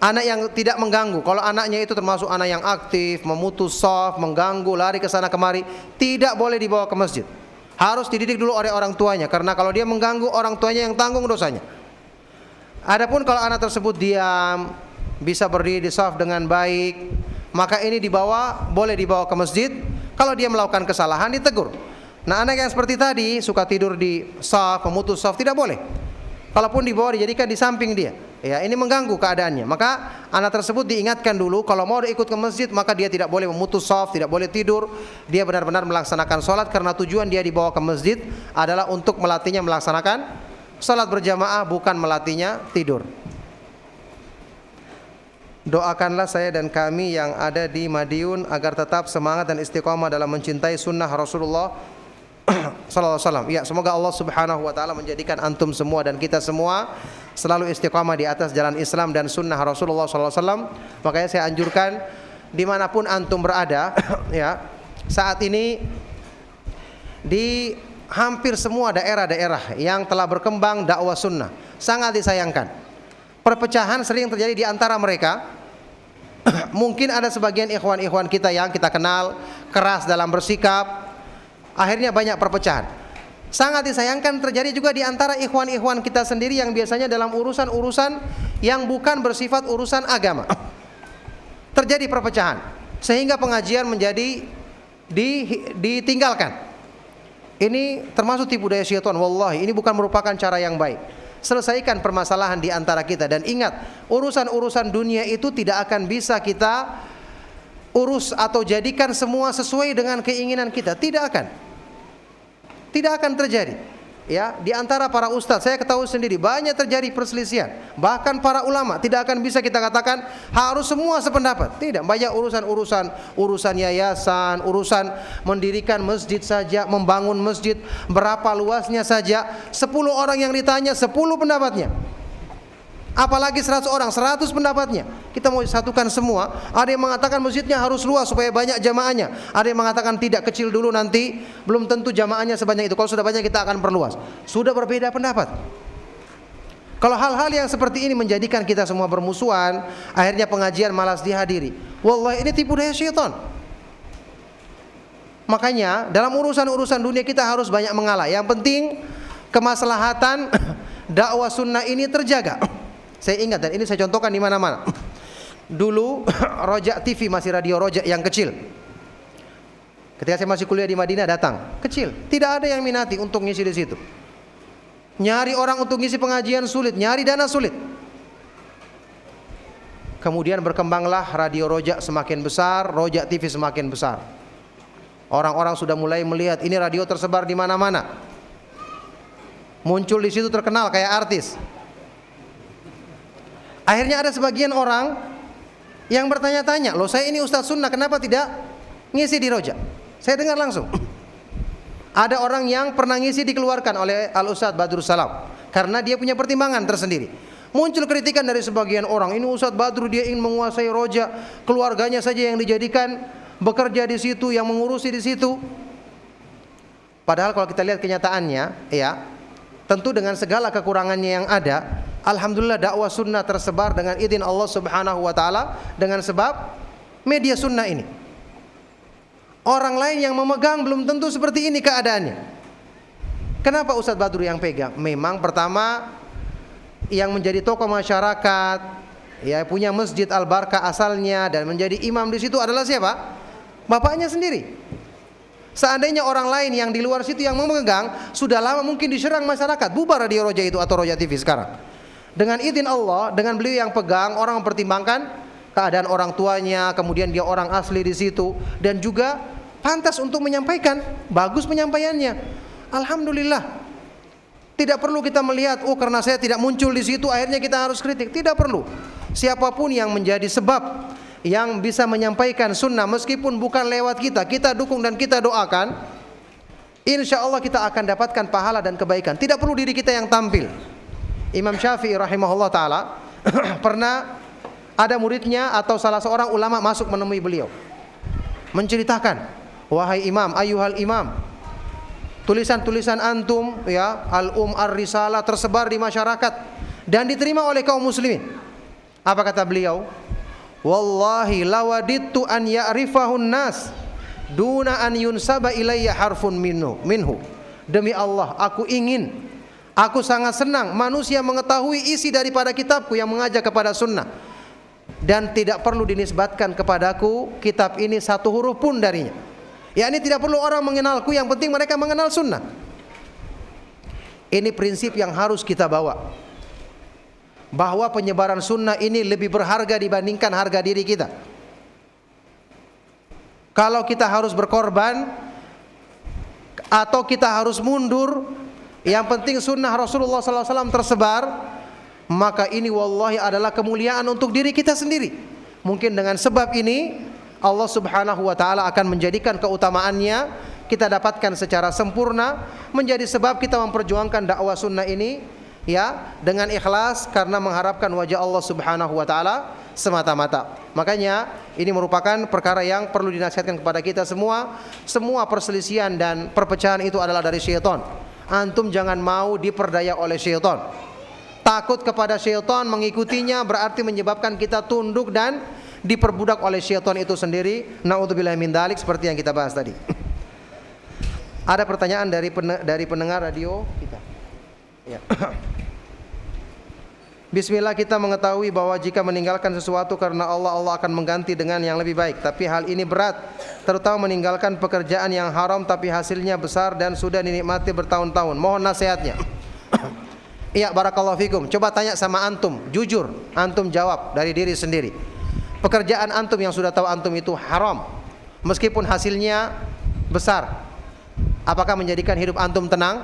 Anak yang tidak mengganggu. Kalau anaknya itu termasuk anak yang aktif, memutus shaf, mengganggu, lari ke sana kemari, tidak boleh dibawa ke masjid. Harus dididik dulu oleh orang tuanya, karena kalau dia mengganggu, orang tuanya yang tanggung dosanya. Adapun kalau anak tersebut diam, bisa berdiri di shaf dengan baik, maka ini boleh dibawa ke masjid. Kalau dia melakukan kesalahan, ditegur. Nah, anak yang seperti tadi suka tidur di shaf, memutus shaf, tidak boleh. Kalaupun dibawa dijadikan di samping dia, ya ini mengganggu keadaannya. Maka anak tersebut diingatkan dulu kalau mau ikut ke masjid maka dia tidak boleh memutus shaf, tidak boleh tidur. Dia benar-benar melaksanakan sholat karena tujuan dia dibawa ke masjid adalah untuk melatihnya melaksanakan sholat berjamaah, bukan melatihnya tidur. Doakanlah saya dan kami yang ada di Madiun agar tetap semangat dan istiqamah dalam mencintai sunnah Rasulullah sallallahu alaihi wasallam. Ya, semoga Allah Subhanahu wa taala menjadikan antum semua dan kita semua selalu istiqamah di atas jalan Islam dan sunnah Rasulullah sallallahu alaihi wasallam. Makanya saya anjurkan dimanapun antum berada, ya, saat ini di hampir semua daerah-daerah yang telah berkembang dakwah sunnah, sangat disayangkan. Perpecahan sering terjadi di antara mereka. Mungkin ada sebagian ikhwan-ikhwan kita yang kita kenal keras dalam bersikap, akhirnya banyak perpecahan. Sangat disayangkan terjadi juga di antara ikhwan-ikhwan kita sendiri yang biasanya dalam urusan-urusan yang bukan bersifat urusan agama. Terjadi perpecahan sehingga pengajian menjadi ditinggalkan. Ini termasuk tipu daya syaitan. Wallahi, ini bukan merupakan cara yang baik. Selesaikan permasalahan di antara kita dan ingat, urusan-urusan dunia itu tidak akan bisa kita urus atau jadikan semua sesuai dengan keinginan kita. Tidak akan terjadi. Ya, di antara para ustadz saya ketahui sendiri banyak terjadi perselisihan. Bahkan para ulama tidak akan bisa kita katakan harus semua sependapat. Tidak, banyak urusan yayasan, urusan mendirikan masjid saja, membangun masjid berapa luasnya saja, 10 orang yang ditanya 10 pendapatnya. Apalagi 100 orang, 100 pendapatnya. Kita mau satukan semua. Ada yang mengatakan masjidnya harus luas supaya banyak jamaahnya. Ada yang mengatakan tidak, kecil dulu nanti belum tentu jamaahnya sebanyak itu. Kalau sudah banyak kita akan perluas. Sudah berbeda pendapat. Kalau hal-hal yang seperti ini menjadikan kita semua bermusuhan, akhirnya pengajian malas dihadiri. Wallahi, ini tipu daya syaitan. Makanya dalam urusan-urusan dunia kita harus banyak mengalah. Yang penting kemaslahatan dakwah sunnah ini terjaga. Saya ingat dan ini saya contohkan di mana-mana. Dulu Roja TV, masih radio Roja yang kecil. Ketika saya masih kuliah di Madinah datang, kecil, tidak ada yang minati untuk ngisi di situ. Nyari orang untuk ngisi pengajian sulit, nyari dana sulit. Kemudian berkembanglah radio Roja semakin besar, Roja TV semakin besar. Orang-orang sudah mulai melihat ini radio tersebar di mana-mana. Muncul di situ terkenal kayak artis. Akhirnya ada sebagian orang yang bertanya-tanya, loh saya ini Ustaz Sunnah, kenapa tidak ngisi di Roja? Saya dengar langsung. Ada orang yang pernah ngisi dikeluarkan oleh Al-Ustaz Badrul Salam karena dia punya pertimbangan tersendiri. Muncul kritikan dari sebagian orang, ini Ustaz Badrul dia ingin menguasai Roja, keluarganya saja yang dijadikan bekerja di situ, yang mengurusi di situ. Padahal kalau kita lihat kenyataannya, ya, tentu dengan segala kekurangannya yang ada, alhamdulillah dakwah sunnah tersebar dengan izin Allah Subhanahu wa taala dengan sebab media sunnah ini. Orang lain yang memegang belum tentu seperti ini keadaannya. Kenapa Ustadz Badrul yang pegang? Memang pertama yang menjadi tokoh masyarakat, ya punya masjid Al-Barkah asalnya dan menjadi imam di situ adalah siapa? Bapaknya sendiri. Seandainya orang lain yang di luar situ yang memegang, sudah lama mungkin diserang masyarakat, bubar Radio Roja itu atau Roja TV sekarang. Dengan izin Allah, dengan beliau yang pegang, orang mempertimbangkan keadaan orang tuanya, kemudian dia orang asli di situ dan juga pantas untuk menyampaikan, bagus penyampaiannya. Alhamdulillah. Tidak perlu kita melihat, oh karena saya tidak muncul di situ akhirnya kita harus kritik. Tidak perlu. Siapapun yang menjadi sebab yang bisa menyampaikan sunnah meskipun bukan lewat kita, kita dukung dan kita doakan, insya Allah kita akan dapatkan pahala dan kebaikan. Tidak perlu diri kita yang tampil. Imam Syafi'i rahimahullah ta'ala pernah ada muridnya atau salah seorang ulama masuk menemui beliau, menceritakan, wahai imam, ayuhal imam, tulisan-tulisan antum ya ar-risalah tersebar di masyarakat dan diterima oleh kaum muslimin. Apa kata beliau? Wallahi lawadittu an ya'rifahun nas duna an yunsaba ilayya harfun minhu. Demi Allah, aku sangat senang manusia mengetahui isi daripada kitabku yang mengajak kepada sunnah dan tidak perlu dinisbatkan kepadaku kitab ini satu huruf pun darinya. Ini tidak perlu orang mengenalku, yang penting mereka mengenal sunnah. Ini prinsip yang harus kita bawa, bahwa penyebaran sunnah ini lebih berharga dibandingkan harga diri kita. Kalau kita harus berkorban atau kita harus mundur, yang penting sunnah Rasulullah SAW tersebar, maka ini wallahi adalah kemuliaan untuk diri kita sendiri. Mungkin dengan sebab ini Allah Subhanahu wa ta'ala akan menjadikan keutamaannya kita dapatkan secara sempurna, menjadi sebab kita memperjuangkan dakwah sunnah ini ya dengan ikhlas karena mengharapkan wajah Allah Subhanahu wa ta'ala semata-mata. Makanya ini merupakan perkara yang perlu dinasihatkan kepada kita semua. Semua perselisihan dan perpecahan itu adalah dari syaitan. Antum jangan mau diperdaya oleh syaitan. Takut kepada syaitan, mengikutinya berarti menyebabkan kita tunduk dan diperbudak oleh syaitan itu sendiri. Na'udzubillah min dzalik, seperti yang kita bahas tadi. Ada pertanyaan dari pendengar radio kita. Ya. Bismillah, kita mengetahui bahwa jika meninggalkan sesuatu karena Allah, Allah akan mengganti dengan yang lebih baik. Tapi hal ini berat, terutama meninggalkan pekerjaan yang haram tapi hasilnya besar dan sudah dinikmati bertahun-tahun. Mohon nasihatnya. Iya, barakallahu fikum. Coba tanya sama antum, jujur, antum jawab dari diri sendiri. Pekerjaan antum yang sudah tahu antum itu haram, meskipun hasilnya besar, apakah menjadikan hidup antum tenang?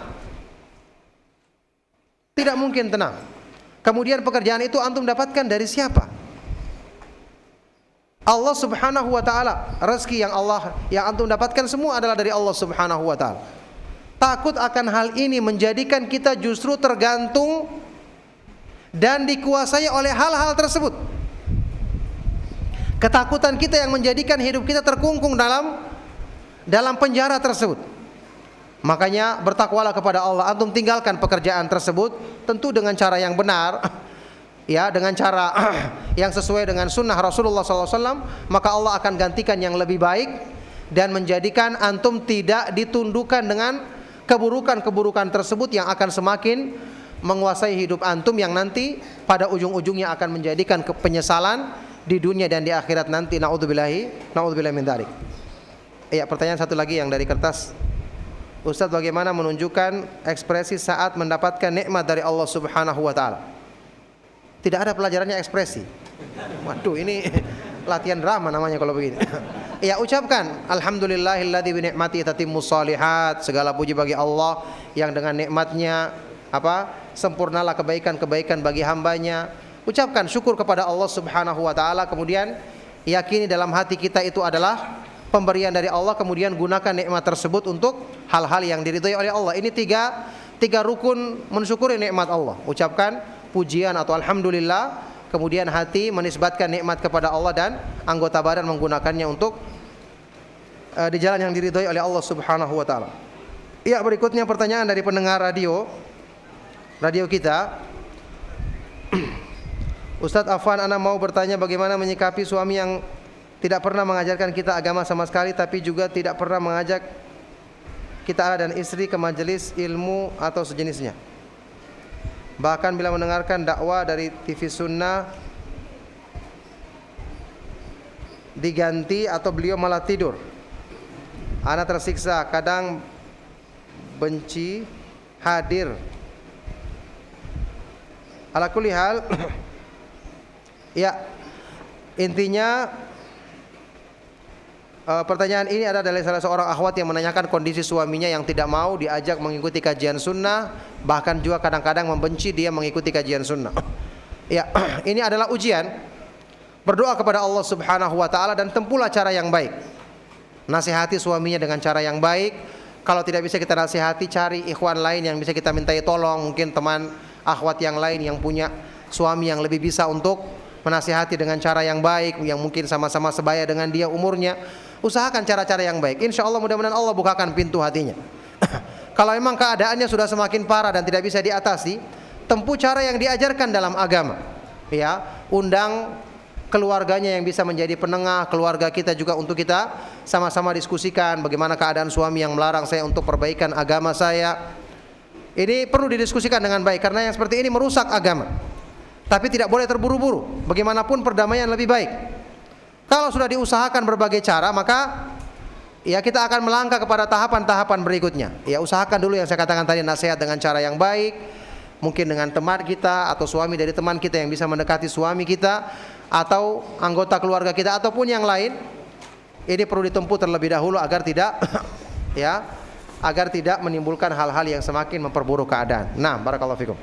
Tidak mungkin tenang. Kemudian pekerjaan itu antum dapatkan dari siapa? Allah Subhanahu wa ta'ala. Rezeki yang antum dapatkan semua adalah dari Allah Subhanahu wa ta'ala. Takut akan hal ini menjadikan kita justru tergantung dan dikuasai oleh hal-hal tersebut. Ketakutan kita yang menjadikan hidup kita terkungkung dalam penjara tersebut. Makanya bertakwalah kepada Allah. Antum tinggalkan pekerjaan tersebut tentu dengan cara yang benar, ya, dengan cara yang sesuai dengan sunnah Rasulullah SAW. Maka Allah akan gantikan yang lebih baik dan menjadikan antum tidak ditundukkan dengan keburukan-keburukan tersebut yang akan semakin menguasai hidup antum, yang nanti pada ujung-ujungnya akan menjadikan penyesalan di dunia dan di akhirat nanti. Na'udzubillah min dzalik. Ya, pertanyaan satu lagi yang dari kertas. Ustaz, bagaimana menunjukkan ekspresi saat mendapatkan nikmat dari Allah Subhanahu wa ta'ala? Tidak ada pelajarannya ekspresi. Waduh, ini latihan drama namanya kalau begini. Ya, ucapkan alhamdulillahilladzi bi ni'matihi tatimmus shalihat. Segala puji bagi Allah yang dengan nikmatnya sempurnalah kebaikan-kebaikan bagi hambanya. Ucapkan syukur kepada Allah Subhanahu wa ta'ala. Kemudian yakini dalam hati kita itu adalah pemberian dari Allah. Kemudian gunakan nikmat tersebut untuk hal-hal yang diridhai oleh Allah. Ini tiga rukun mensyukuri nikmat Allah. Ucapkan pujian atau alhamdulillah, kemudian hati menisbatkan nikmat kepada Allah, dan anggota badan menggunakannya untuk di jalan yang diridhai oleh Allah Subhanahu wa ta'ala. Iya, berikutnya pertanyaan dari pendengar radio kita. Ustadz Afwan, ana mau bertanya bagaimana menyikapi suami yang tidak pernah mengajarkan kita agama sama sekali, tapi juga tidak pernah mengajak kita dan istri ke majelis ilmu atau sejenisnya. Bahkan bila mendengarkan dakwah dari TV Sunnah diganti atau beliau malah tidur. Ana tersiksa, kadang benci hadir. Ala kulli hal ya, intinya pertanyaan ini adalah dari salah seorang akhwat yang menanyakan kondisi suaminya yang tidak mau diajak mengikuti kajian sunnah, bahkan juga kadang-kadang membenci dia mengikuti kajian sunnah. Ya, ini adalah ujian. Berdoa kepada Allah Subhanahu wa taala dan tempuhlah cara yang baik. Nasihati suaminya dengan cara yang baik. Kalau tidak bisa kita nasihati, cari ikhwan lain yang bisa kita mintai tolong, mungkin teman akhwat yang lain yang punya suami yang lebih bisa untuk menasihati dengan cara yang baik, yang mungkin sama-sama sebaya dengan dia umurnya. Usahakan cara-cara yang baik. Insya Allah mudah-mudahan Allah bukakan pintu hatinya. Kalau memang keadaannya sudah semakin parah dan tidak bisa diatasi, tempuh cara yang diajarkan dalam agama. Ya, undang keluarganya yang bisa menjadi penengah, keluarga kita juga untuk kita sama-sama diskusikan bagaimana keadaan suami yang melarang saya untuk perbaikan agama saya. Ini perlu didiskusikan dengan baik karena yang seperti ini merusak agama. Tapi tidak boleh terburu-buru. Bagaimanapun perdamaian lebih baik. Kalau sudah diusahakan berbagai cara, maka ya kita akan melangkah kepada tahapan-tahapan berikutnya. Ya, usahakan dulu yang saya katakan tadi, nasihat dengan cara yang baik, mungkin dengan teman kita atau suami dari teman kita yang bisa mendekati suami kita atau anggota keluarga kita ataupun yang lain. Ini perlu ditempuh terlebih dahulu agar tidak ya, agar tidak menimbulkan hal-hal yang semakin memperburuk keadaan. Nah, barakallahu fikum.